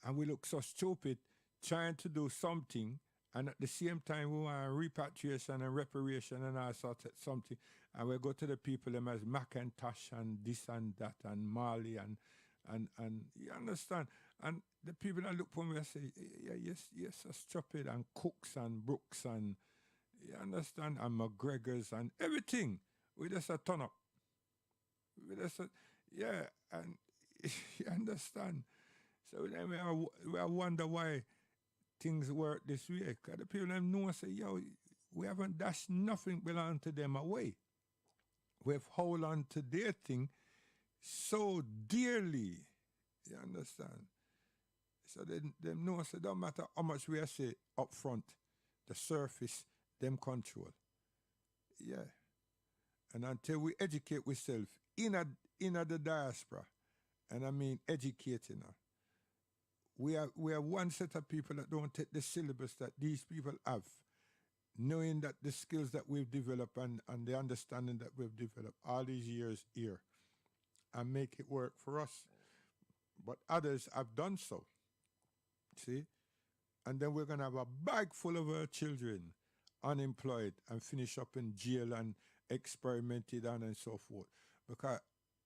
And we look so stupid trying to do something, and at the same time we want repatriation and reparation and all sorts of something. And we go to the people them as Macintosh and this and that and Marley and you understand? And the people that look for me and say, yes, so stupid, and Cooks and Brooks and you understand, and McGregor's and everything. We just a turn up. We just and you understand. So then we wonder why things work this way. Because the people them know and say, yo, we haven't dashed nothing belong to them away. We've hold on to their thing so dearly. You understand? So them know, so it don't matter how much we say up front, the surface, them control. Yeah. And until we educate ourselves in the diaspora, and I mean educating her, we are one set of people that don't take the syllabus that these people have, knowing that the skills that we've developed and the understanding that we've developed all these years here, and make it work for us. But others have done so. See? And then we're going to have a bag full of our children unemployed and finish up in jail and experimented on and so forth. Because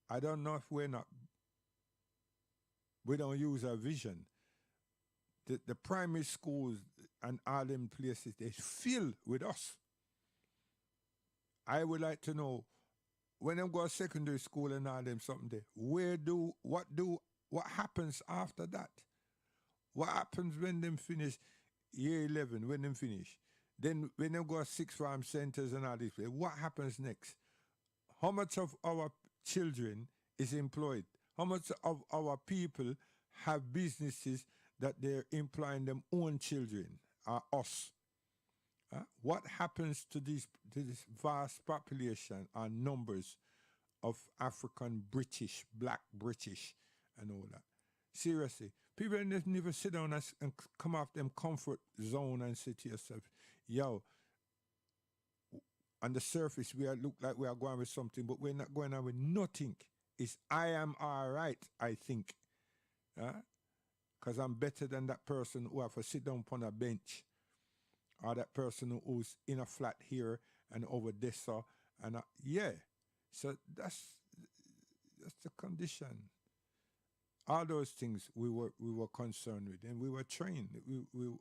I don't know if we don't use our vision. The primary schools and all them places, they fill with us. I would like to know, when them go to secondary school and all them something there, what happens after that? What happens when them finish year 11, when them finish? Then when they go to sixth form centers and all this, what happens next? How much of our children is employed? How much of our people have businesses that they're employing them own children, us? What happens to this vast population and numbers of African British, black British, and all that? Seriously, people never sit down and come off them comfort zone and say to yourself, yo, on the surface we look like we are going with something, but we're not going on with nothing. It's I am all right, I think. Because I'm better than that person who have to sit down on a bench, or that person who's in a flat here and over there. So, and yeah, so that's the condition. All those things we were concerned with, and we were trained. We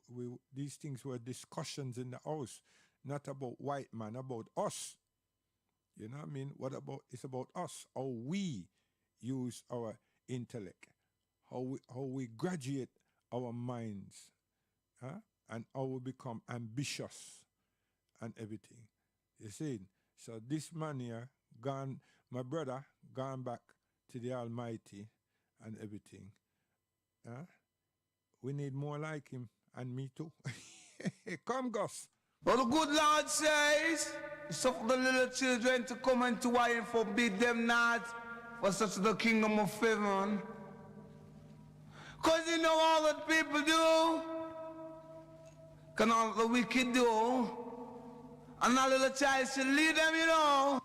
these things were discussions in the house, not about white man, about us. You know what I mean? It's about us, how we use our intellect, how we graduate our minds, and how we become ambitious and everything. You see? So this man here, my brother, gone back to the Almighty and everything. We need more like him, and me too. Come, Gus. Well, the good Lord says, suffer the little children to come into why and forbid them not for such the kingdom of heaven. Because you know all that people do, can all the wicked do, and a little child should lead them, you know.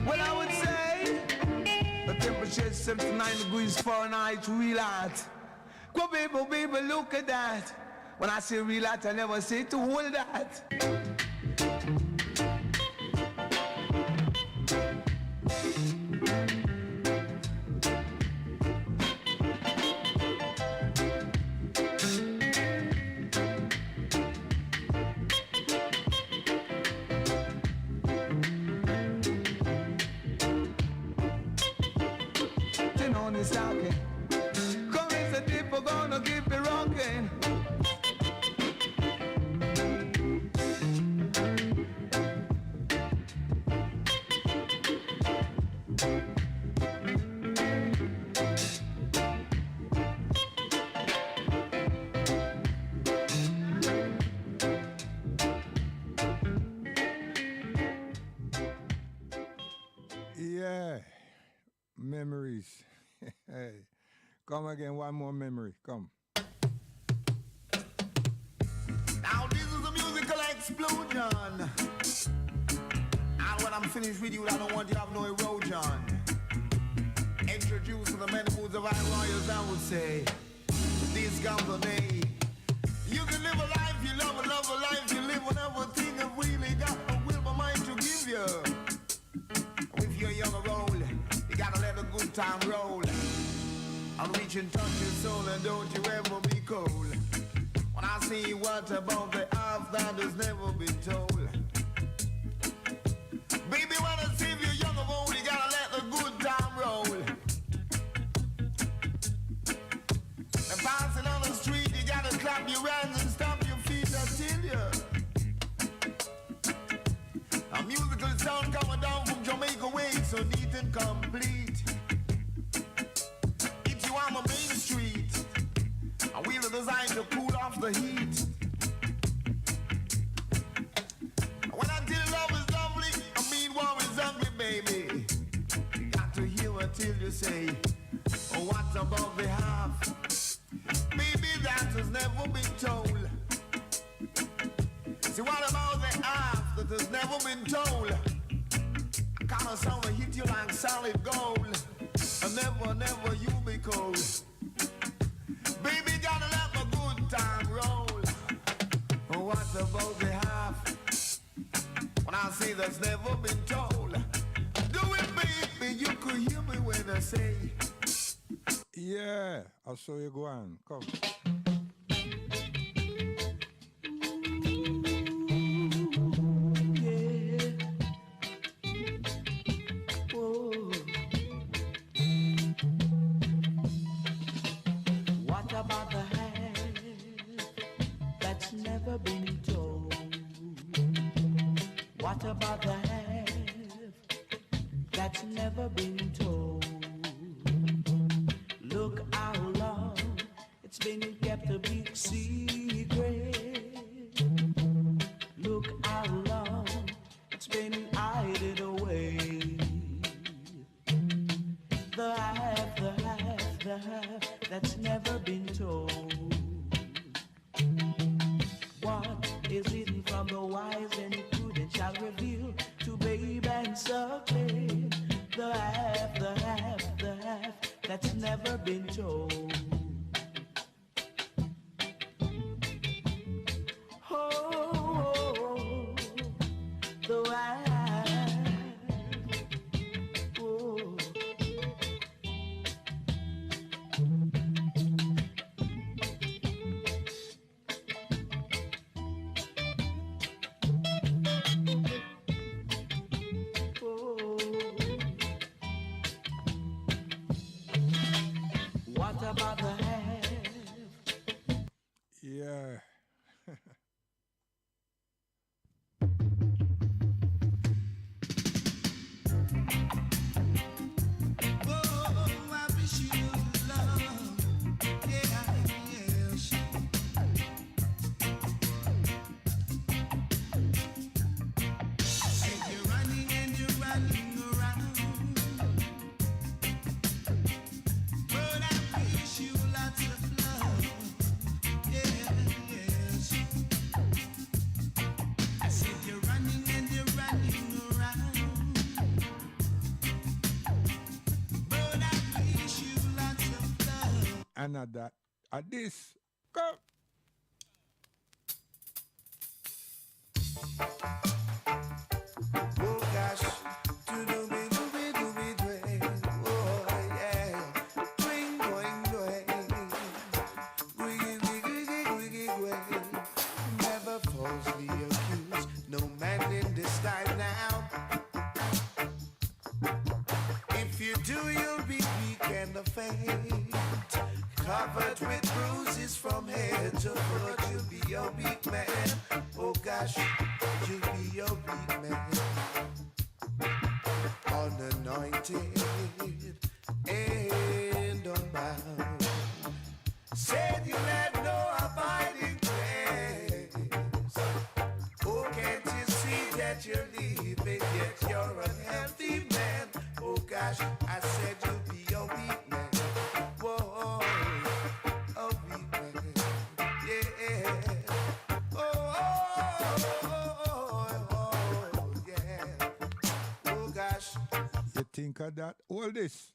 Well, I would say the temperature is 79 degrees Fahrenheit, real hot. Go people, look at that. When I say real hot, I never say to hold that. dancing on his stocking. Come is the dip, we're gonna keep it rocking. Yeah, memories. Hey, come again, one more memory. Come. Now this is a musical explosion. And when I'm finished with you, I don't want you to have no erosion. Introduced to the many moods of our royals, I would say. This comes the day. You can live a life, you love a life, you live whatever thing you really got a will my mind to give you. If you're young or old, you gotta let a good time roll. I'll reach and touch your soul and don't you ever be cold. When I see what about the earth that has never been told. Baby, when I see you're young or old, you gotta let the good time roll. And passing on the street, you gotta clap your hands and stomp your feet until you. A musical sound coming down from Jamaica way, so neat and complete. It's you on the main street. A wheel designed to cool off the heat. When I tell you love is lovely, I mean war is ugly, baby. You got to hear until you say, oh, what about the half? Baby, that has never been told. See, what about the half that has never been told? Kind of sound will hit you like solid gold. And never, never you be cold. Baby, gotta let my good time roll. Oh, what about the half? When I say that's never been told. Do it, baby, you could hear me when I say. Yeah, I saw you go on. Come. What about the half that's never been told? What about the half that's never been told? Look how long it's been kept a big secret. Look how long it's been hidden away. The half, the half, the half that's never been told. What is hidden from the wise and prudent shall reveal to babe and suckling. The half, the half, the half that's never been told. Oh, the half. Oh. What about the half? Yeah. Oh, I wish you love. Yeah, yes. If you're running and you're running around, but I wish you lots of love. Yeah, yes. I said you're running and you're running around, but I wish you lots of love. And at that, at this, come. Oh gosh, do-do-be-do-be-do-be-dway. Oh yeah, doing, doing, doing. Wiggy-wiggy-wiggy-wiggy-way. Never falsely accused, no man in this time now. If you do, you'll be weak and the faint, covered with bruises from head to foot. You'll be your weak man. Oh gosh, you'll be your weak man. Unanointed and unbound. Said you had no abiding place. Oh, can't you see that you're leaving? Yet you're an healthy man. Oh gosh, I said you'll be your weak man. Whoa, a weak man. Yeah. Oh, yeah. Oh gosh. You think of that? All this.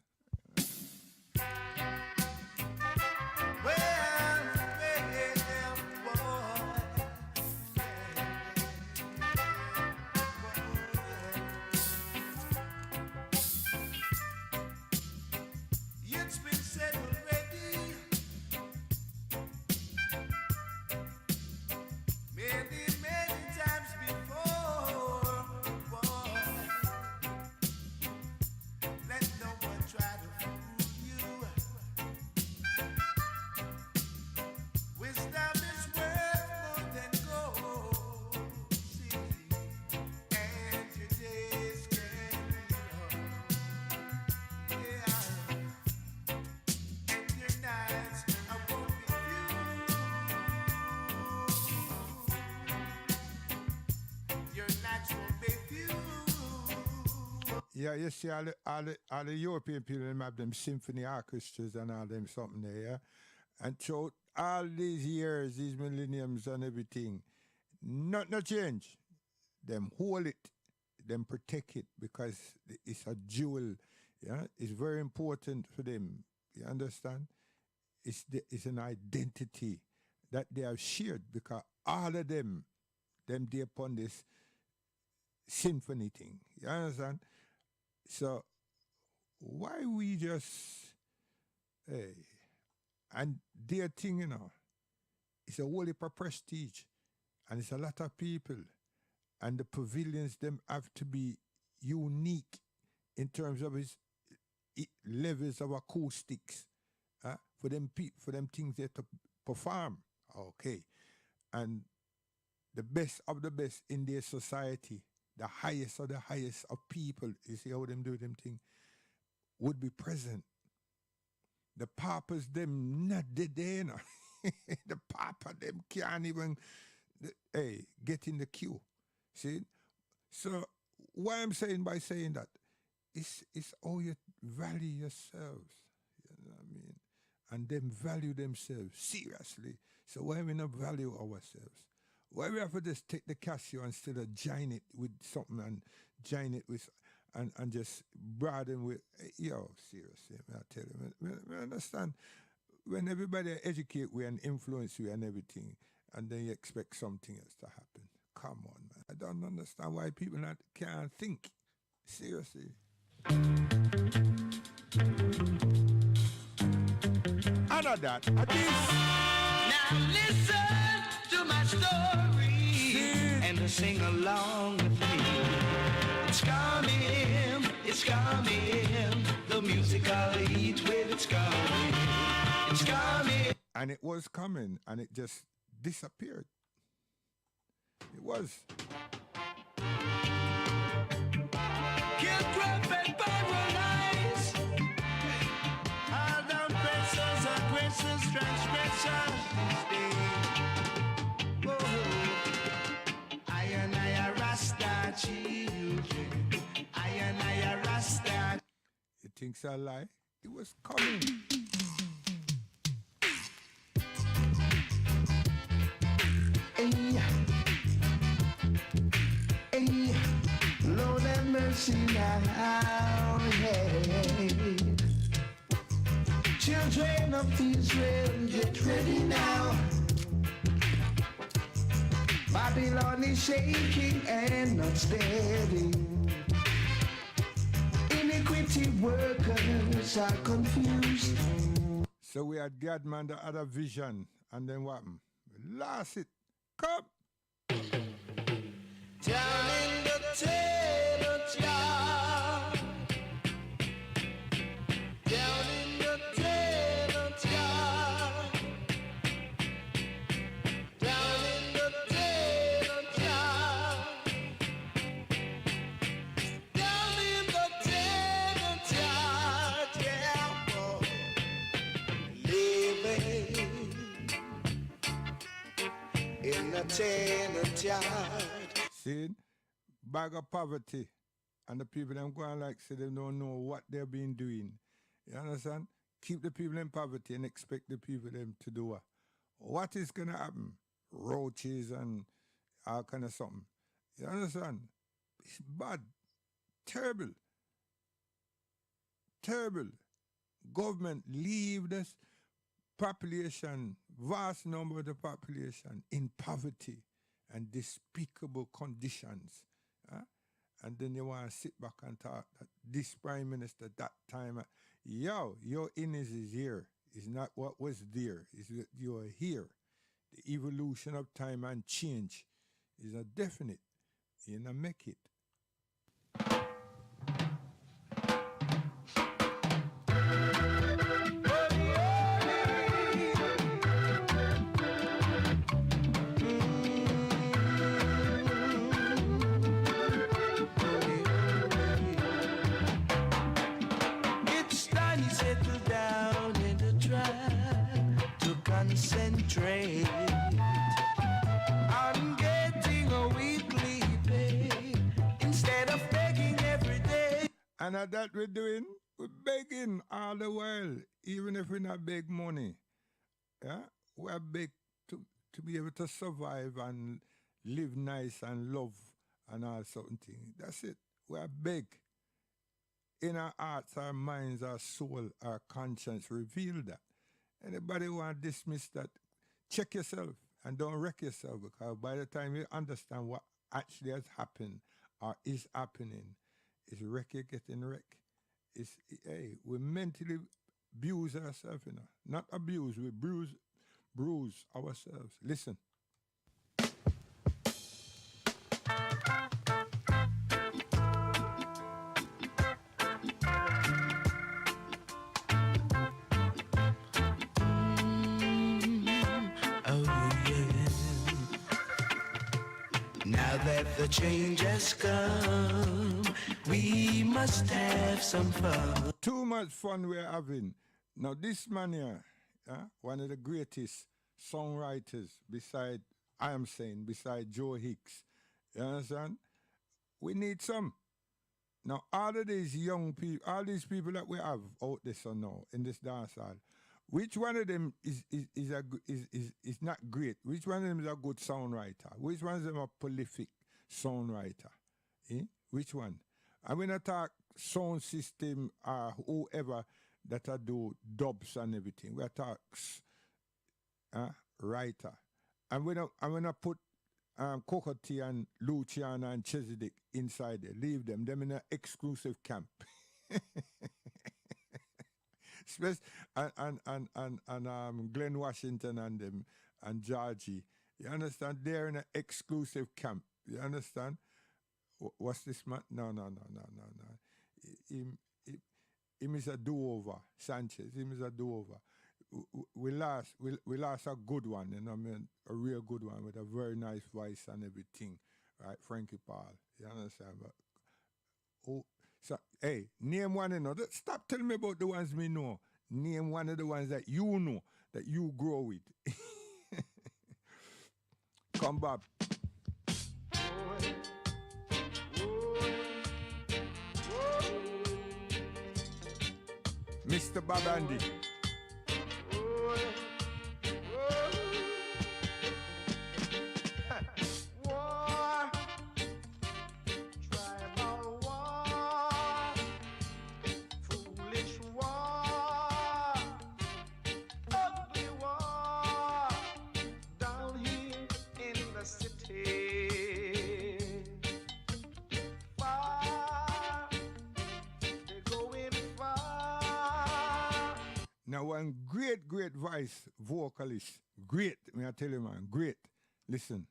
It's been said already, many times before. Boy, let no one try to fool you. Wisdom is worth more than gold. See, and your days can be long. Yeah. And your nights won't be few. Your nights won't be few. Yeah, you see all the European people, them have them symphony orchestras and all them something there, yeah? And throughout all these years, these millenniums and everything, not no change. Them hold it, them protect it because it's a jewel, yeah? It's very important for them, you understand? It's an identity that they have shared because all of them they upon this symphony thing, you understand? So why we just, hey, and their thing, you know, it's a whole heap of prestige, and it's a lot of people, and the pavilions them have to be unique in terms of its levels of acoustics, for them things there to perform, okay, and the best of the best in their society, the highest of the highest of people, you see how them do them thing, would be present. The papas them not dead there, you know. The papa them can't even get in the queue. See? So what I'm saying by saying that, it's how you value yourselves. You know what I mean? And them value themselves seriously. So why we not value ourselves? Why we have to just take the Casio and still join it with something and join it with and just broaden with seriously, I tell you, I understand when everybody educate we and influence you and everything, and then you expect something else to happen. Come on, man. I don't understand why people can't think. Seriously. Out of that, at this. Now listen to my story and sing along with me. It's coming, the musical heat wave, it's coming. And it was coming, and it just disappeared. It was. Kill, crop, and paralyze. All down pressures, aggressors, transgressors. I and I are Rasta children. I and I are Rasta. You think so, lie? It was coming. Hey, Lord have mercy now. Hey. Children of Israel, get ready now. Babylon is shaking and not steady. Iniquity workers are confused. So we had God man that had a vision, and then what happened? We lost it. Come. Telling the tale of Jah. Down in tenant yard. See, bag of poverty, and the people them going like say they don't know what they've been doing. You understand? Keep the people in poverty and expect the people them to do what? What is gonna happen? Roaches and all kind of something. You understand? It's bad, terrible, terrible. Government leave this population, vast number of the population, in poverty and despicable conditions. Huh? And then you want to sit back and talk that this prime minister that time, your innings is here. It's not what was there. It's that you are here. The evolution of time and change is a definite. You know, make it. It's time you settle down and try to concentrate on getting a weekly pay instead of begging every day. And at that we're doing, we're begging all the while, even if we're not beg money. Yeah? We're beg to be able to survive and live nice and love and all certain things. That's it. We're beg. In our hearts, our minds, our soul, our conscience reveal that. Anybody want to dismiss that, check yourself and don't wreck yourself, because by the time you understand what actually has happened or is happening, it's wreck you getting wrecked. It's, hey, we mentally abuse ourselves, you know. Not abuse, we bruise ourselves. Listen. Now that the change has come, we must have some fun. Too much fun we're having. Now this man here, one of the greatest songwriters beside, I am saying, beside Joe Hicks. You understand? We need some. Now all of these young people, all these people that we have out there so now in this dance hall, which one of them is not great? Which one of them is a good songwriter? Which one of them a prolific songwriter? Which one? I'm gonna talk sound system or whoever that I do dubs and everything. We talk writer. I'm gonna put Kokoti and Luciana and Chesedek inside there. Leave them. Them in an exclusive camp. And Glenn Washington and them and Georgie. You understand? They're in an exclusive camp. You understand? What's this man? No. Him is a do-over. Sanchez. Him is a do-over. We lost a good one, you know, I mean, a real good one with a very nice voice and everything, right? Frankie Paul. You understand? But, so, hey, name one, you know. Stop telling me about the ones me know. Name one of the ones that you know, that you grow with. Come back. Mr. Babandi. Now, one great voice vocalist, great, may I tell you, man, great. Listen.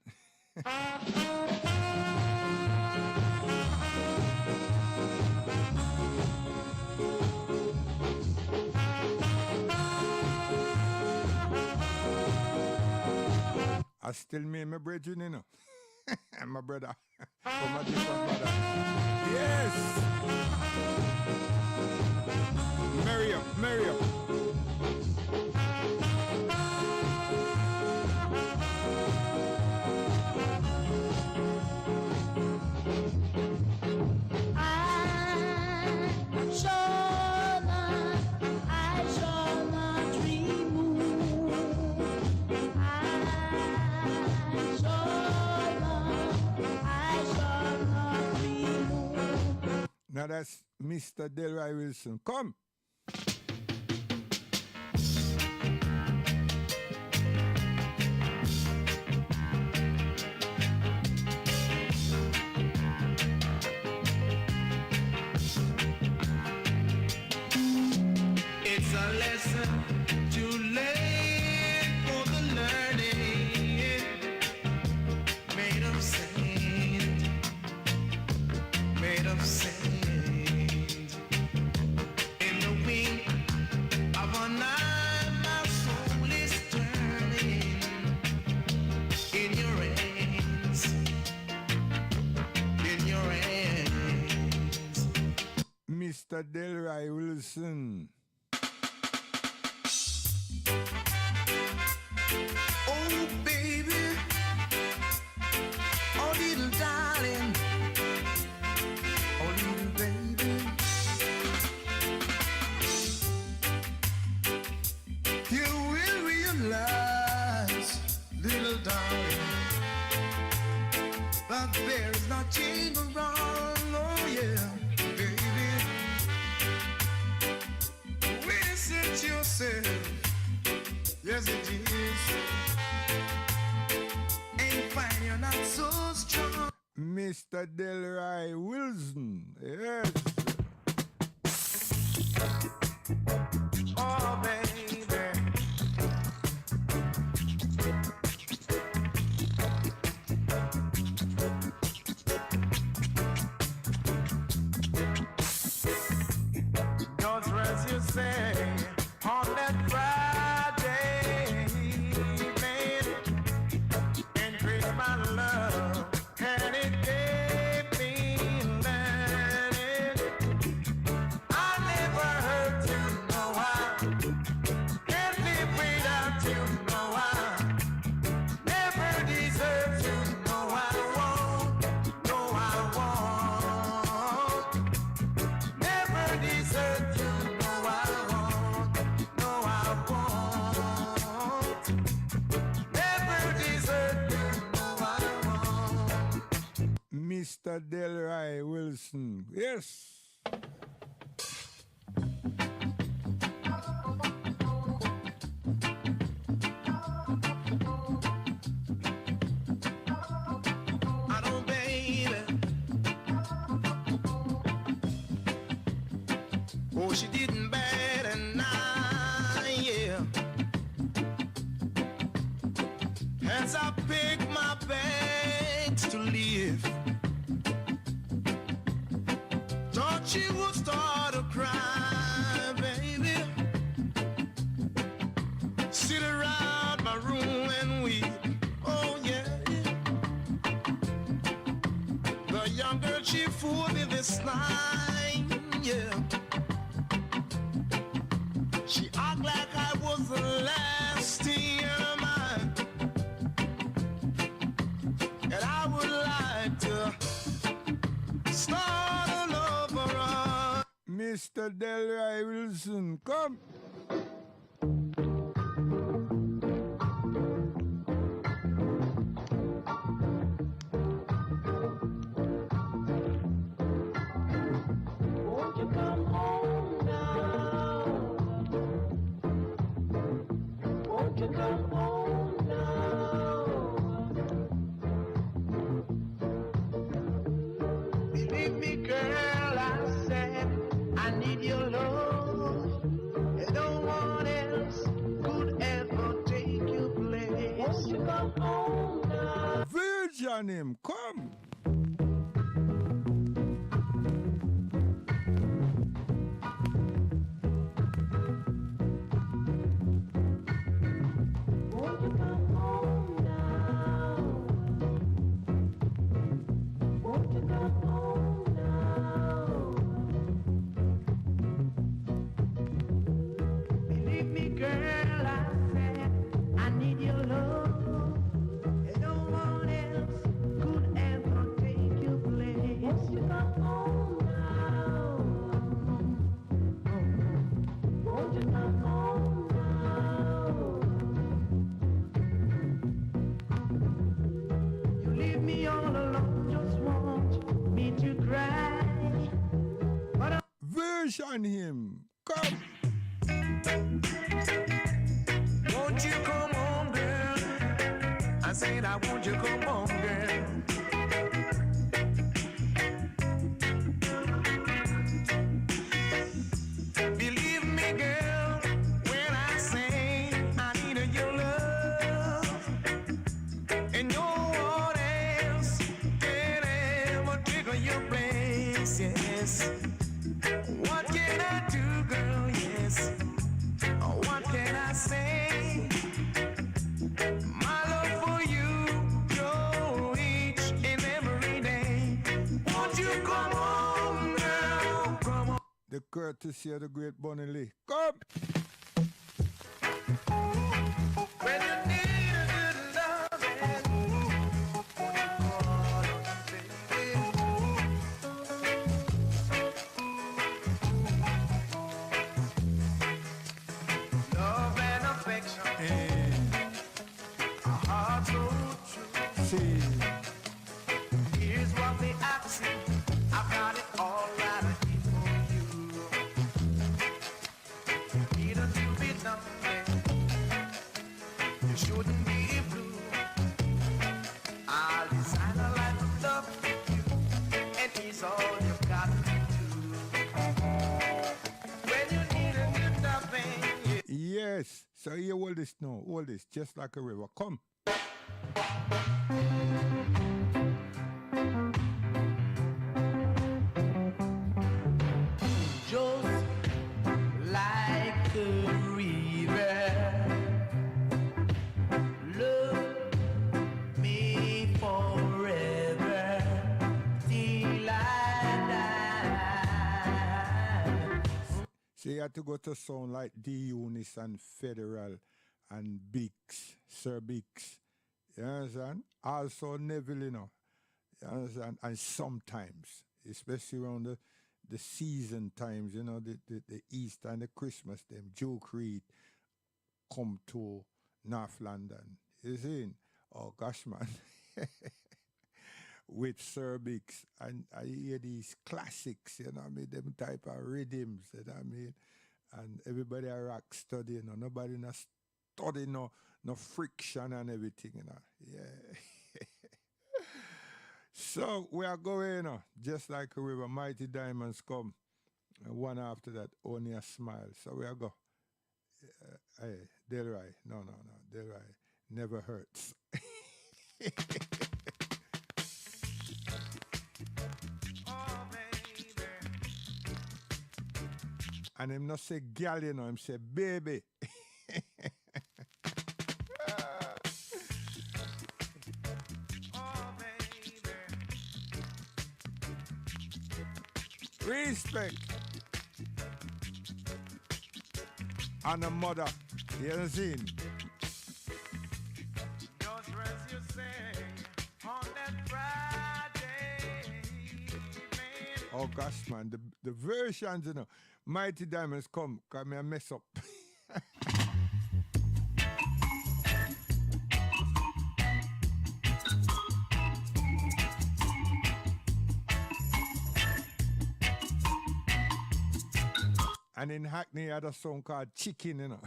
I still me my brethren, you know. And my brother. From my different brother. Yes! Miriam. Now that's Mr. Delroy Wilson. Come. It's a lesson too late for the learning. Made of sand, made of sand. In the wink of a night, my soul is turning in your hands, in your hands. Mr. Delroy Wilson. Oh, baby, oh, little darling, oh, little baby. You will realize, little darling, that there is nothing wrong, oh, yeah, baby. Visit yourself, yes, it is. And find you're not so strong. Mr. Delroy Wilson. Yes. Oh, baby. Don't rest you say on that Friday evening. Increase my love and it gave me learning. I never hurt you, no I can't live without you, no I never deserve you, no I won't, no I won't. Never deserve you, no I won't, no I won't. Never deserve you, no I won't. Mr. Delroy Wilson. Yes. I don't, baby. Oh, she didn't bad and I, yeah. As I pick my bags to leave, thought she would start to cry, baby. Sit around my room and weep. Oh yeah, yeah. The young girl, she fooled me this night, yeah. She act like I was the last in her mind, and I would like to start all over. Mr. Delroy Wilson. Come. Won't you come home now? Won't you come home now? Believe me, girl, I said I need your love, and no one else could ever take your place. Won't you come home now? Virgin him. Come. Won't you come home now? Won't you come home now? Believe me, girl, I said I need your love, and no one else could ever take your place. Won't you come home now? Won't you come home now? You leave me all alone, just want me to cry. version him. Come. Won't you come home, girl? I said, I want you come home, girl. Believe me, girl, when I say I need your love, and no one else can ever take your place. Yes. What can I do, girl? Yes. What can I say? My love for you grow each and every day. Won't you come home, girl? Come home. The courtesy of the great Bunny Lee. Come. When you need a good loving, call on me, baby. Love and affection, a heart so true. See. Here's what they ask you. I've got it all right here for you. Need a little bit nothing. You shouldn't be blue. I'll design a life of love for you, and it's all you've got to do. When you need a little nothing, Yes. So you hold this now. Hold this. Just like a river. Come. just like a river. Love me forever till I die. So you have to go to sound like D Unis and Federal and Biggs, Sir Biggs. You understand? Also Neville, you know. You understand? And sometimes, especially around the season times, you know, the Easter and the Christmas, them Duke Reed come to North London. You see? Oh gosh, man. With Sir Biggs. And I hear these classics, you know what I mean? Them type of rhythms, you know what I mean? And everybody a rock study, you know. Nobody not study no friction and everything, you know. Yeah. So we are going, you know, just like a river, mighty diamonds come. And one after that, only a smile. So we are go. Hey, Delroy. No. Delroy never hurts. Oh, baby. And him not say gal, you know, him say baby. Oh, baby. Respect. And a mother. You know seen? Just rest you say on that Friday evening. Oh gosh, man. The versions, you know. Mighty Diamonds come me a mess up. And in Hackney, he had a song called Chicken, you know.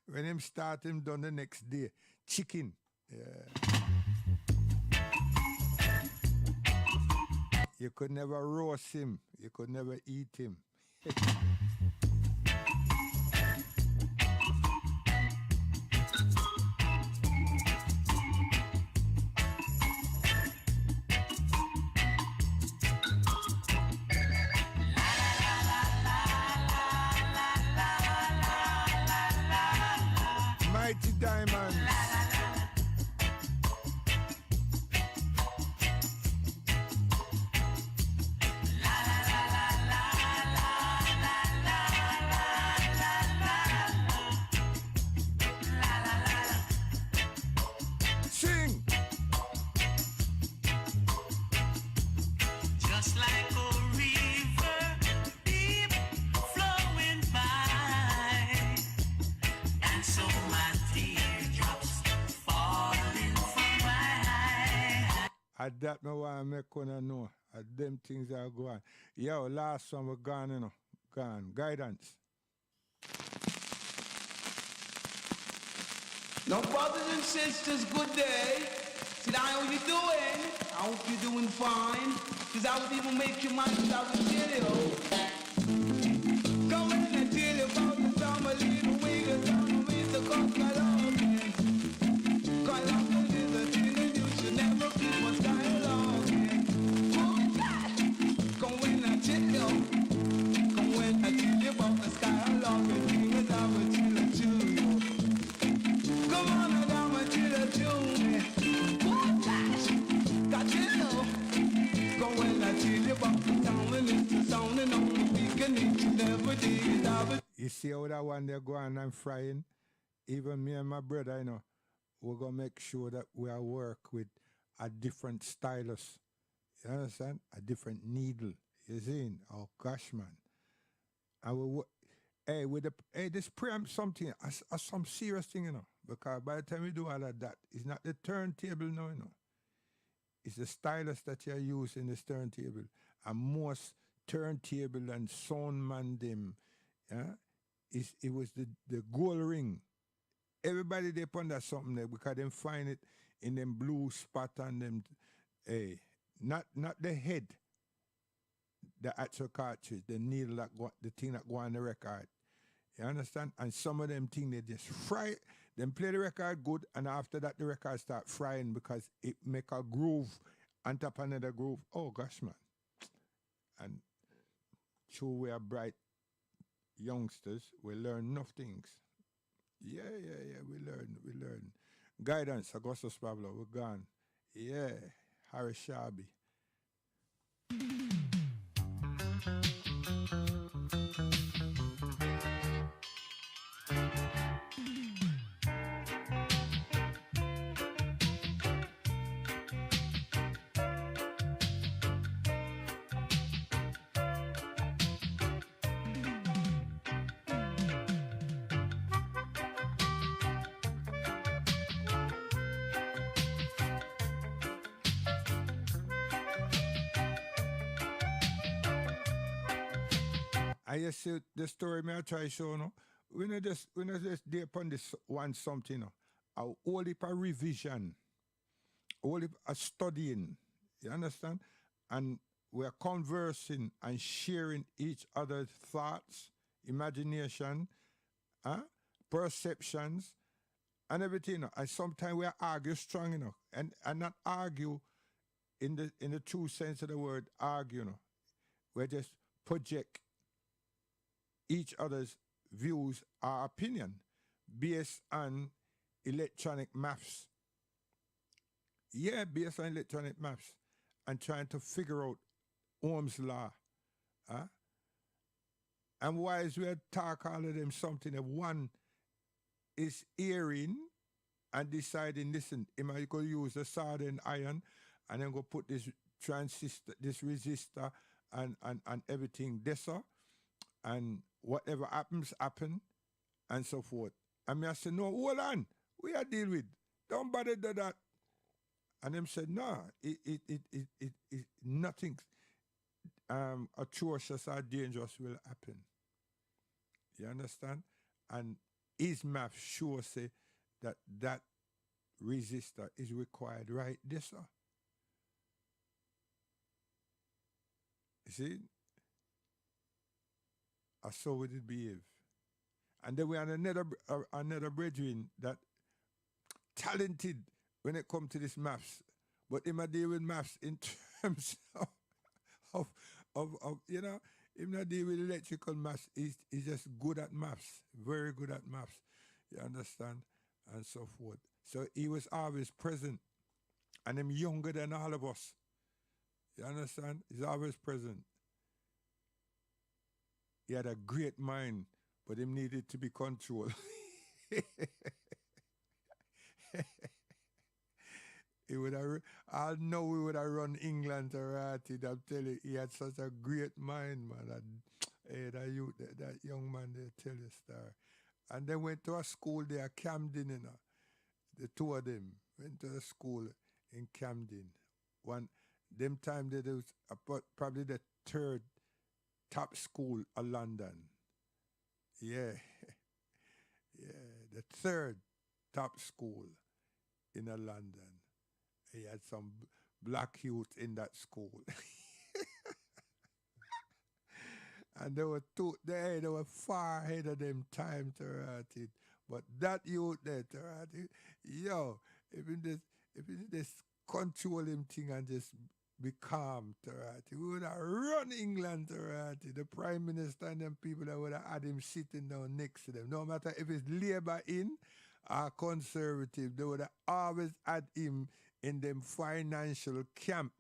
When him start, him done the next day. Chicken. Yeah. You could never roast him. You could never eat him. Mighty Diamonds. Sing. Just like a river deep flowing by, and so my teardrops that me want to make una know. Them things are going. Yo, last one we're gone, you know. Gone. Guidance. Now, brothers and sisters, good day. Sit down, how you doing? I hope you're doing fine. Cause I would even make your mind I would tell you. Come in and tell you about the summer little way the summer is the Colombia. Colombia is a thing and you should never keep on skylong. Come when I tell you. Come when I tell you about the skylong thing and I would tell it to you. Come on, I got my chiller tune. Got you. Go when I tell you about the town and it's the sound and on the weekend each and every day. You see how that one they're going and frying? Even me and my brother, you know, we're going to make sure that we are work with a different stylus. You understand? A different needle. You see? Oh, gosh, man. And we hey, with the this preamp something, some serious thing, you know. Because by the time we do all of that, it's not the turntable now, you know. It's the stylus that you use in this turntable. And most turntable and sound man them, yeah, it was the gold ring. Everybody they put that something there because they find it in them blue spot and them, not the head, the actual cartridge, the needle that go, the thing that go on the record. You understand? And some of them things they just fry, then play the record good, and after that the record start frying because it make a groove on top of another groove. Oh gosh, man. And true, we are bright youngsters, we learn enough things. Yeah, we learn. Guidance, Augustus Pablo, we're gone. Yeah, Harry Sharby. I just see the story me I try show no. We not just there upon this one something no. A whole heap of revision, a whole heap of studying. You understand? And we're conversing and sharing each other's thoughts, imagination, perceptions, and everything. You know. And sometimes we argue strong, you know, and not argue in the true sense of the word argue, you know. We just project each other's views or opinion based on electronic maths. Yeah, based on electronic maths and trying to figure out Ohm's law. And while we talk all of them something, if one is hearing and deciding, listen, am I going to use the soldering iron and then go put this transistor, this resistor and everything this and whatever happens, happen, and so forth. And I said, no, hold on. We are deal with. Don't bother do that. And them said, no, it nothing atrocious or dangerous will happen. You understand? And his math sure say that resistor is required right this. You see? I saw what it behave. And then we had another brethren that talented when it come to this maths. But him a deal with maths in terms of you know, him not deal with electrical maths. He's just good at maths. Very good at maths. You understand? And so forth. So he was always present. And him younger than all of us. You understand? He's always present. He had a great mind, but him needed to be controlled. He would have, I know we would have run England to Ratty. I'm telling you, he had such a great mind, man. That young man, they tell you story. And they went to a school there, Camden, you know. The two of them went to a school in Camden. one them time that it was about probably the third top school of London. Yeah, yeah, the third top school in London. He had some black youth in that school. And they were far ahead of them time to write it. But that youth there to write it, yo, if in this control him thing and just be calm to write it, we would have run England to write it. The Prime Minister and them people that would have had him sitting down next to them. No matter if it's Labour in or Conservative, they would have always had him in them financial camp.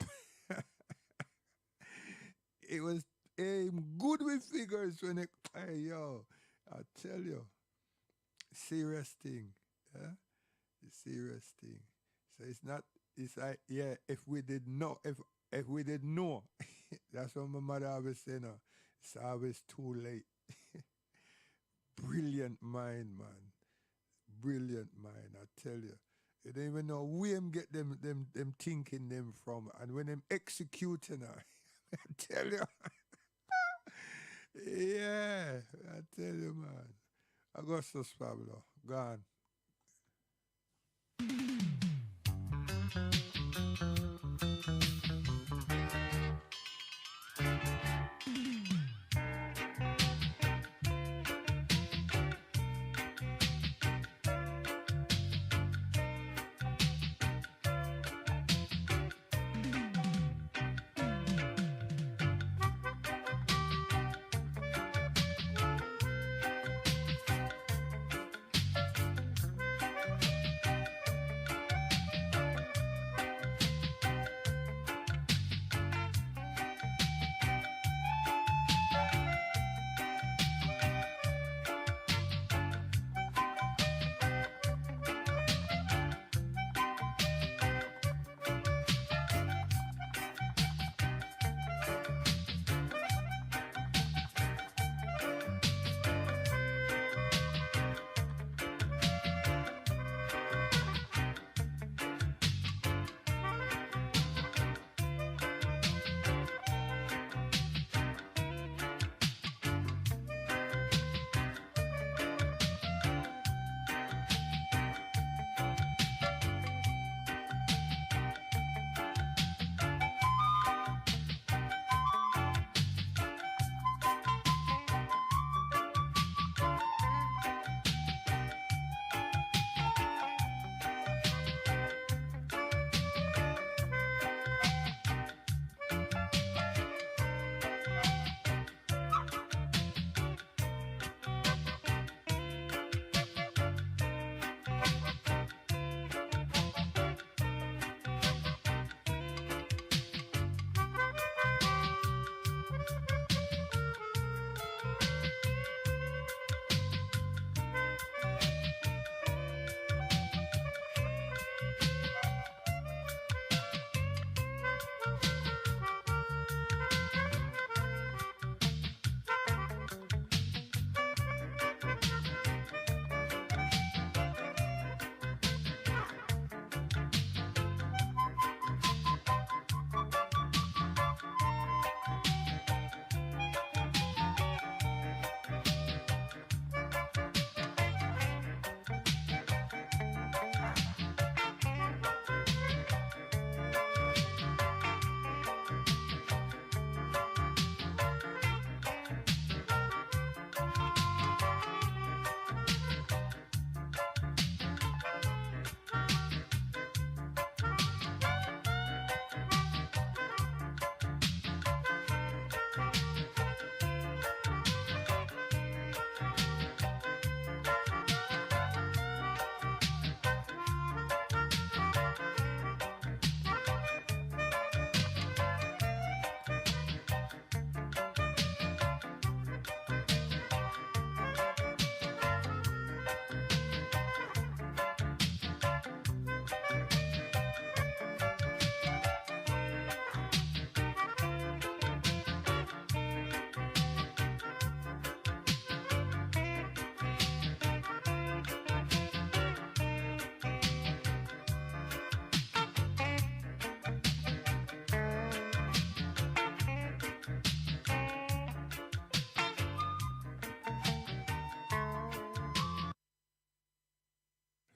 It was good with figures when it, hey yo, I tell you, serious thing, yeah, serious thing. So it's not, it's like, yeah, if we did know, if we did know, that's what my mother always say now, it's always too late. Brilliant mind, man, brilliant mind, I tell you. You don't even know where him get them thinking them from, and when them executing her, I tell you. Yeah, I tell you, man. Augustus Pablo, gone.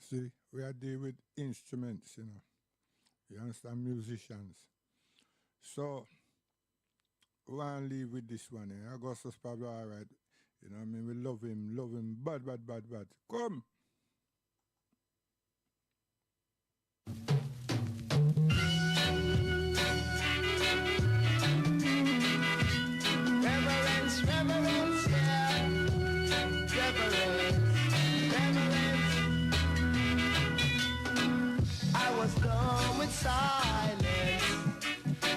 See, we are dealing with instruments, you know. You understand, musicians. So we want to leave with this one. Eh? Augustus Pablo, all right. You know what I mean? We love him. Bad, bad, bad, bad. Come. Reverence, reverence, yeah. Reverence, reverence. I was dumb with silence.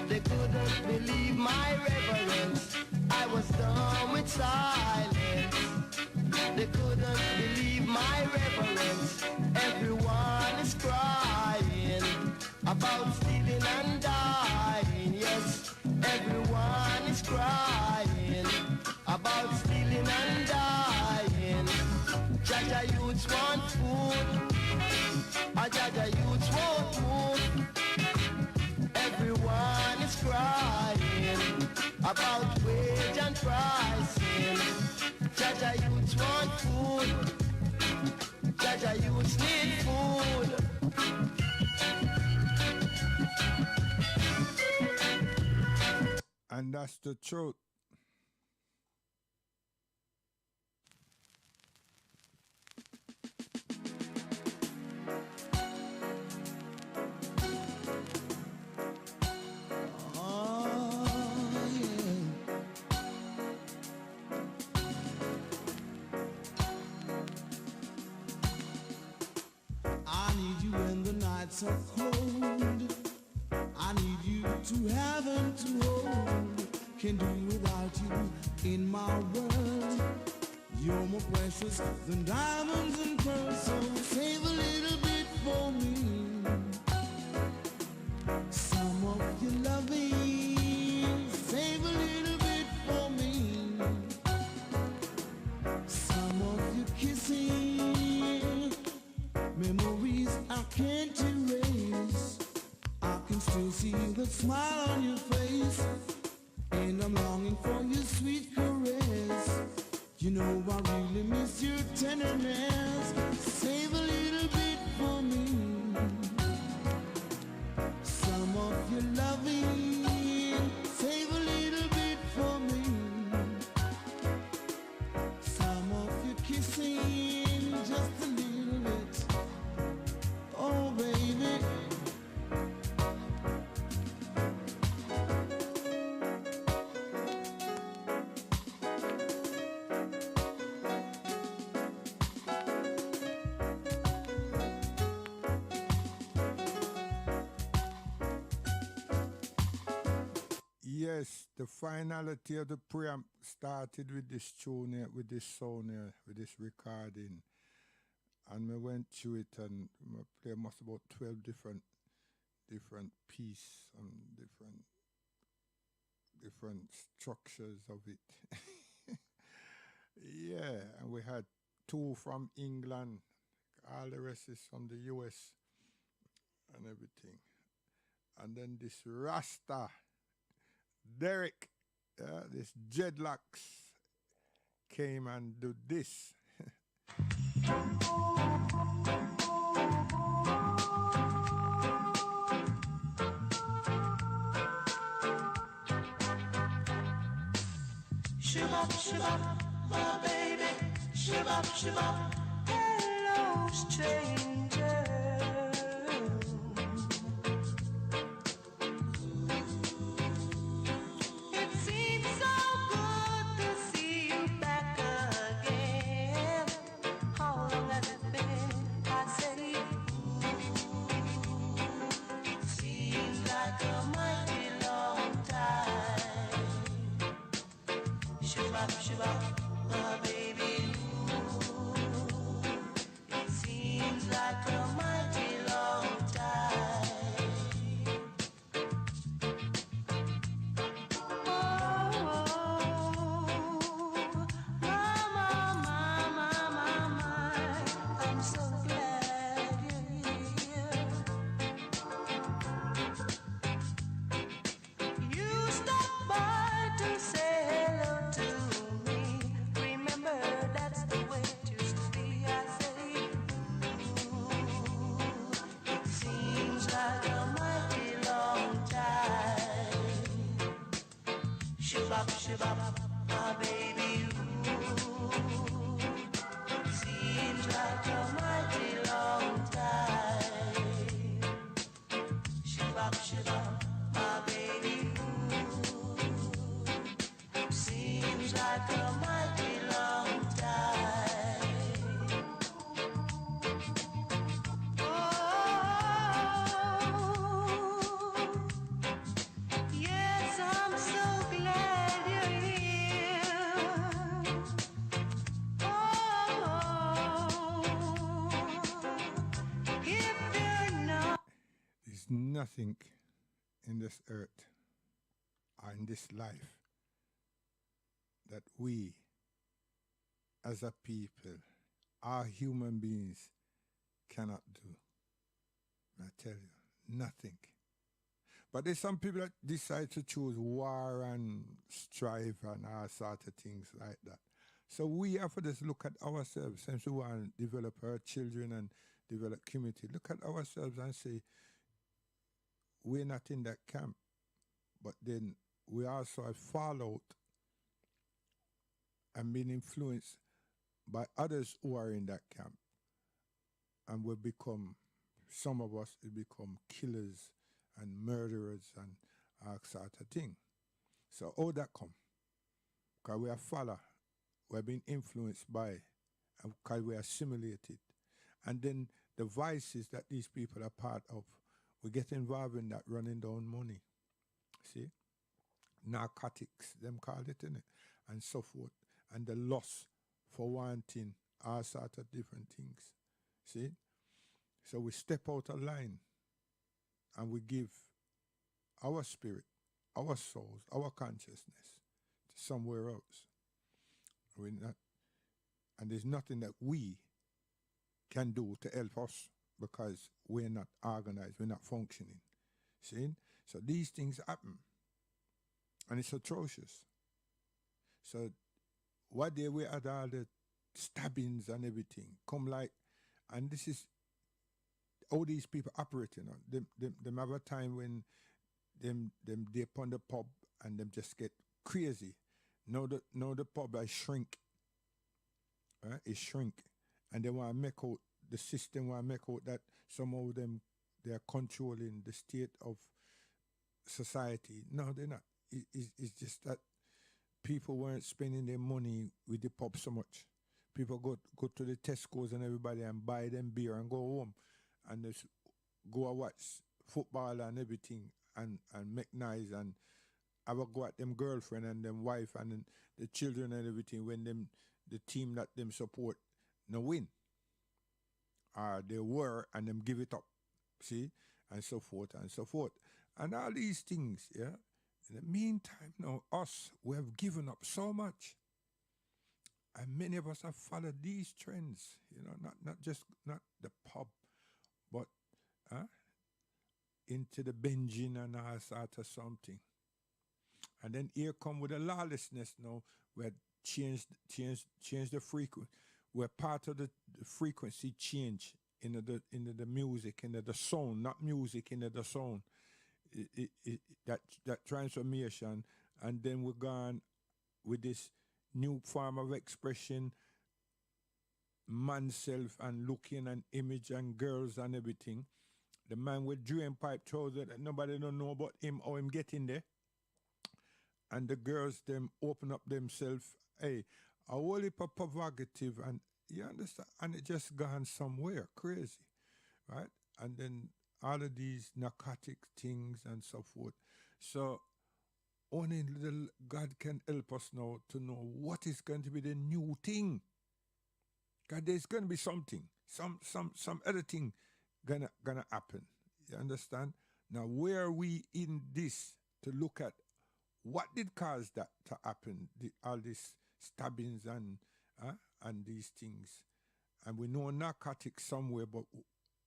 They couldn't believe my reverence. I was dumb with silence. They couldn't believe my reverence. Everyone is crying about stealing and dying. Yes, everyone is crying about stealing and dying. Jaja youths want food. Jaja youths want food. Everyone is crying about wage and pricing. Jaja youths want food. Jaja youths need food. And that's the truth. I need you when the nights are cold. I need you to have and to hold. Can't do without you in my world. You're more precious than diamonds and pearls. So save a little bit for me. Some of your loving, save a little bit for me. Some of your kissing, memories I can't erase. I can still see the smile on your face, and I'm longing for your sweet caress. You know I really miss your tenderness. Save a little bit for me. Some of your loving, save a little bit for me. Some of your kissing, just a little bit. Oh baby. Yes, the finality of the preamp started with this tune here, with this sound here, with this recording. And we went through it and we played almost about 12 different pieces and different structures of it. Yeah, and we had 2 from England, all the rest is from the US and everything. And then this Rasta, Derek, this Dreadlocks came and did this. Shabab, shabab, my baby. Shabab, shabab. Hello, stranger. It seems so good to see you back again. How long has it been? I said it seems like a mighty long time. Shabab, shabab, my baby. It seems like a mighty long time. Oh, my, I'm so glad you're here. You stopped by to say hello to me. Remember that shibab, my baby, ooh. Seems like a mighty long time. Shibab, my baby, ooh. Seems like a mighty long time. Oh, yes, I'm so glad you're here. Oh, if you're not. There's nothing in this earth or in this life that we as a people, our human beings, cannot do. I tell you, nothing. But there's some people that decide to choose war and strife and all sorts of things like that. So we have to just look at ourselves, since we want to develop our children and develop community. Look at ourselves and say, we're not in that camp. But then we also have fallout and been influenced by others who are in that camp. And we become, some of us, we become killers and murderers and all sort of thing. So how that come? Because we are follow, we're being influenced by, and because we are assimilated. And then the vices that these people are part of, we get involved in that, running down money. See? Narcotics, them call it, innit? And so forth. And the lust for wanting all sorts of different things. See? So we step out of line and we give our spirit, our souls, our consciousness to somewhere else. We're not, and there's nothing that we can do to help us because we're not organized, we're not functioning. See? So these things happen. And it's atrocious. So what day we had all the stabbings and everything come like, and this is how these people operate, you know. Them have a time when them they upon the pub and them just get crazy. Now the pub I shrink. Right? It shrink. And they want to make out, the system want to make out that somehow they are controlling the state of society. No, they're not. It's just that people weren't spending their money with the pub so much. People go to the Tesco's and everybody and buy them beer and go home and just go and watch football and everything and make noise and have a go at them girlfriend and them wife and then the children and everything when them the team that them support no win. They were and them give it up. See? And so forth and so forth. And all these things, yeah. In the meantime, now us, we have given up so much. And many of us have followed these trends, you know, not the pub, but into the binging and all sort of something. And then here come with the lawlessness now, we had changed the frequency. We're part of the frequency change in the music, in the sound, not music, in the sound. That transformation, and then we're gone with this new form of expression, man's self and looking and image and girls and everything. The man with drain pipe trousers that nobody don't know about him or him getting there. And the girls them open up themselves, hey, a whole heap of provocative, and you understand, and it just gone somewhere crazy, right? And then all of these narcotic things and so forth. So only little God can help us now to know what is going to be the new thing. God, there's going to be something, some other thing gonna happen. You understand? Now, where are we in this to look at what did cause that to happen? All these stabbings and these things, and we know narcotics somewhere, but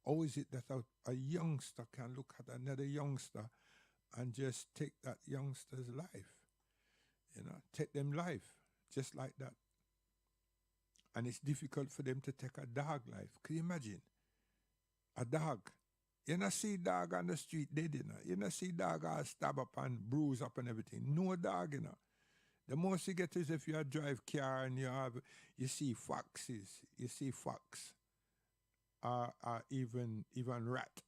how is it that a youngster can look at another youngster and just take that youngster's life? You know, take them life, just like that. And it's difficult for them to take a dog life. Can you imagine? A dog. You not see dog on the street dead, you know. You not see dog all stab up and bruise up and everything. No dog, you know. The most you get is if you drive car and you see foxes, you see fox, or even rat.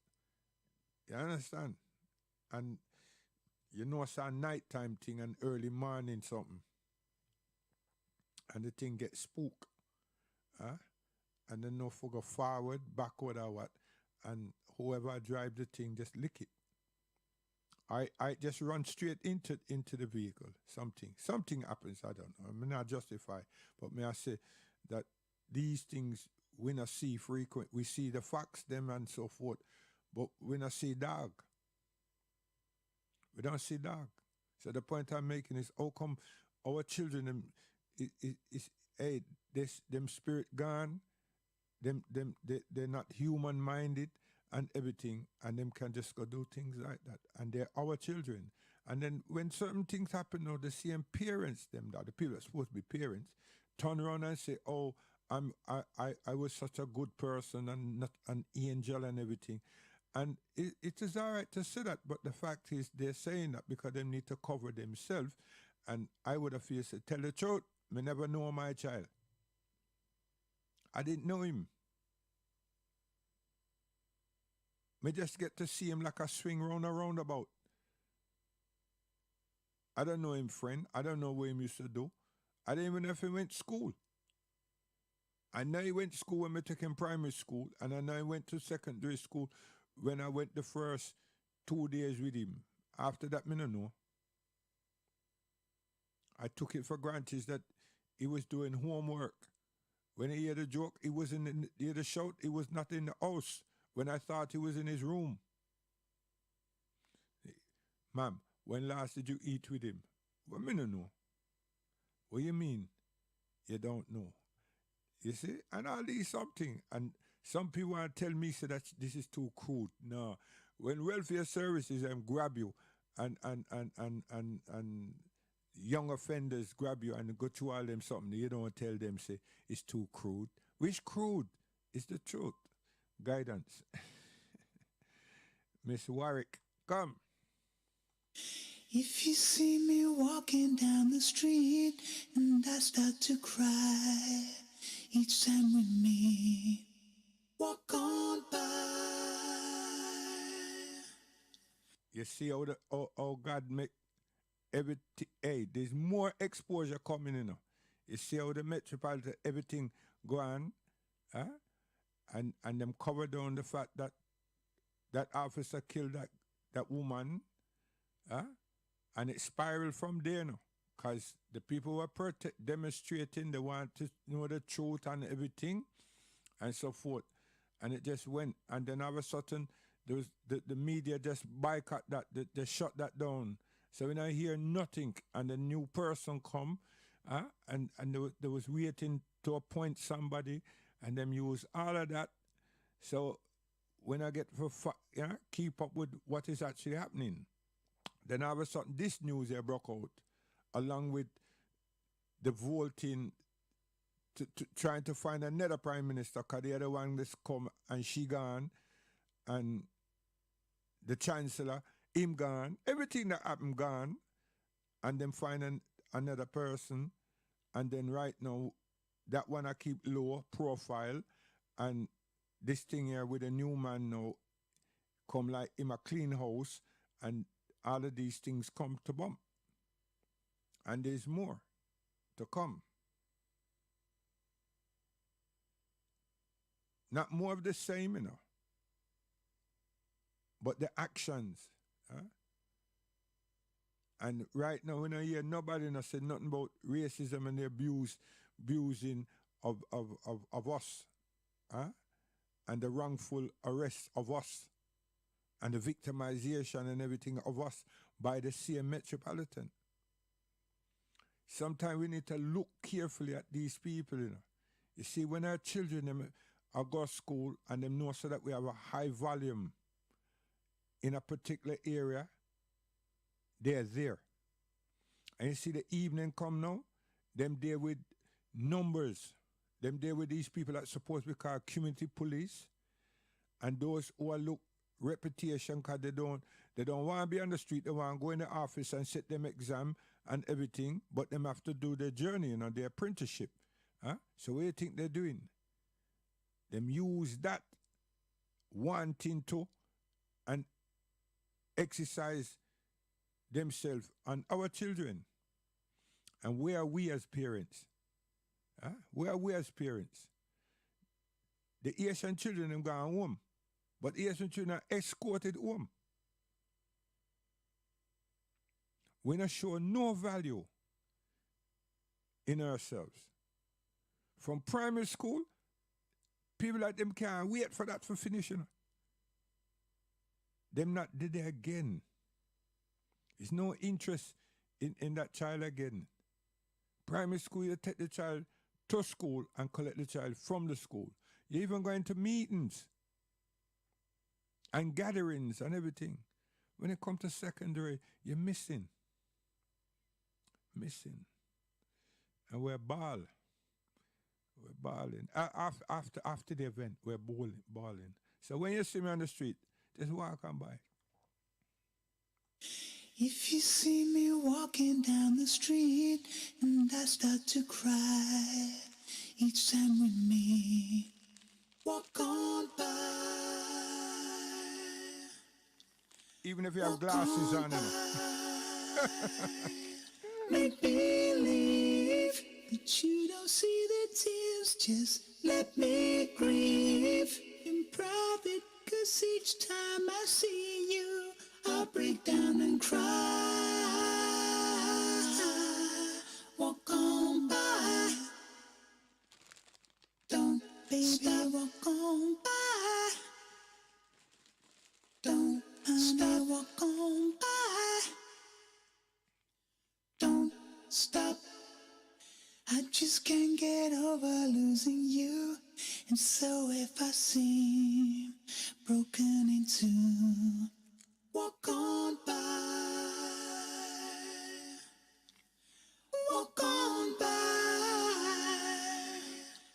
You understand? And you know it's a nighttime thing and early morning something. And the thing gets spooked. Huh? And then no for go forward, backward or what. And whoever drive the thing just lick it. I just run straight into the vehicle. Something happens. I don't know. I'm not justify, but may I say that these things we not see frequent. We see the fox them and so forth, but we not see dog. We don't see dog. So the point I'm making is, how come our children is hey them spirit gone, they're not human minded and everything, and them can just go do things like that, and they're our children. And then when certain things happen, now the same parents, them that the people that are supposed to be parents, turn around and say, "Oh, I was such a good person and not an angel and everything," and it is all right to say that, but the fact is they're saying that because they need to cover themselves. And I would have feel said, tell the truth, me never know my child. I didn't know him. Me just get to see him like a swing round a roundabout. I don't know him, friend. I don't know what he used to do. I didn't even know if he went to school. I know he went to school when I took him primary school, and I know he went to secondary school when I went the first 2 days with him. After that, me no know. I took it for granted that he was doing homework. When he heard the joke, he was hear the shout, he was not in the house. When I thought he was in his room. Ma'am, when last did you eat with him? Well, me no know. What you mean? You don't know. You see? And all these something. And some people want to tell me say that this is too crude. No. When welfare services grab you and young offenders grab you and go to all them something, you don't tell them say it's too crude. Which crude? It's the truth. Guidance. Miss Warwick, come. If you see me walking down the street and I start to cry each time we meet, walk on by. You see how God make everything. Hey, there's more exposure coming in. You see how the metropolitan everything go on, huh? And them cover down the fact that that officer killed that woman, huh? And it spiraled from there now. Because the people were demonstrating, they want to know the truth and everything, and so forth. And it just went. And then all of a sudden, there was the media just boycott that, they shut that down. So when I hear nothing, and a new person come, and they was waiting to appoint somebody, and them use all of that. So when I get keep up with what is actually happening, then all of a sudden this news here broke out, along with the voting to trying to find another prime minister, because the other one that's come and she gone, and the chancellor, him gone, everything that happened gone, and then find another person, and then right now, that one I keep low profile, and this thing here with a new man now come like in a clean house, and all of these things come to bump. And there's more to come. Not more of the same, but the actions. Huh? And right now, when I hear nobody not say nothing about racism and the abusing of us, huh? And the wrongful arrest of us, and the victimization and everything of us by the same metropolitan. Sometimes we need to look carefully at these people, You see, when our children them are go to school and them know so that we have a high volume in a particular area, they're there. And you see the evening come now, them there with numbers, them there with these people that supposed to be called community police, and those who are look reputation because they don't want to be on the street, they want to go in the office and set them exam and everything, but them have to do their journey, their apprenticeship. Huh? So what do you think they're doing? Them use that wanting to and exercise themselves on our children. And where are we as parents? Huh? Where are we as parents? The Asian children them gone home, but Asian children are escorted home. We not show no value in ourselves. From primary school, people like them can't wait for that for finishing. Them not did it again. There's no interest in that child again. Primary school, you take the child to school and collect the child from the school. You even go into meetings and gatherings and everything. When it comes to secondary, you're missing. And we're balling. After the event, we're balling. So when you see me on the street, just walk on by. If you see me walking down the street and I start to cry each time with me, walk on by. Even if you have glasses on them. Make believe that you don't see the tears, just let me grieve in private, 'cause each time I see you, I'll break down and cry. Walk on by. Don't, baby, walk on by. Don't, honey, walk on by. Don't stop. I just can't get over losing you. And so if I seem broken in two, walk on by. Walk on by.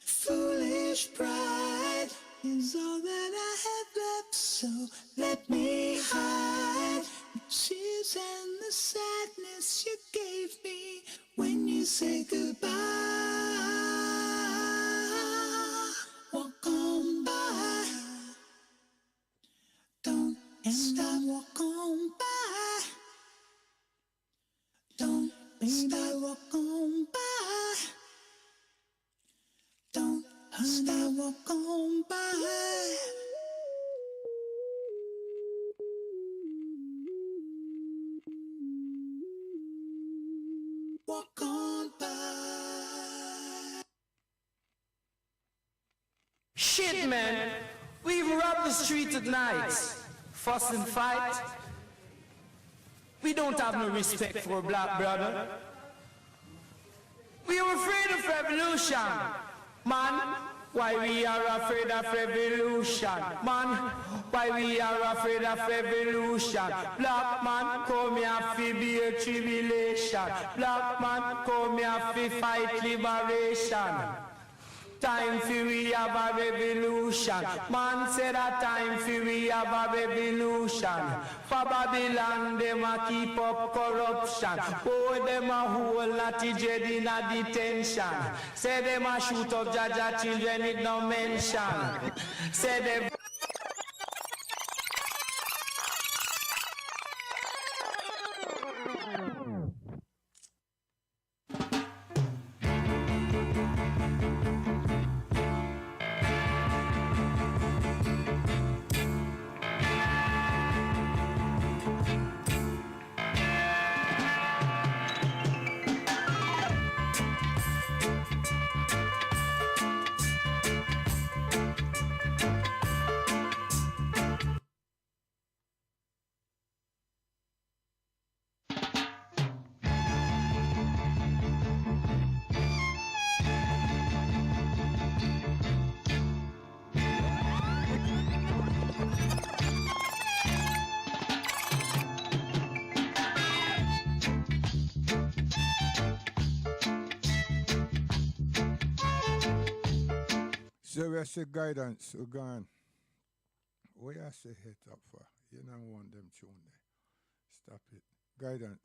Foolish pride is all that I have left, so let me hide the tears and the sadness you gave me when you say goodbye. Walk on by. Don't stop. Walk on by. Don't stop. Walk on by. Don't stop. Walk on by. Walk on by. Shit, man. We even rob the street at night. Fuss and fight. We don't have no respect for a black brother. We are afraid of revolution. Man, why we are afraid of revolution? Man, why we are afraid of revolution? Black man, come here fi be a tribulation. Black man, come here fi fight liberation. Time for we have a revolution. Man said a time for we have a revolution. For Babylon, them a keep up corruption. Oh, them a whole natty dread in a detention. Say them a shoot up Jaja children, it no mention. Say them. So we say guidance, we're gone. What you say hit up for? You don't want them tune there. Stop it. Guidance.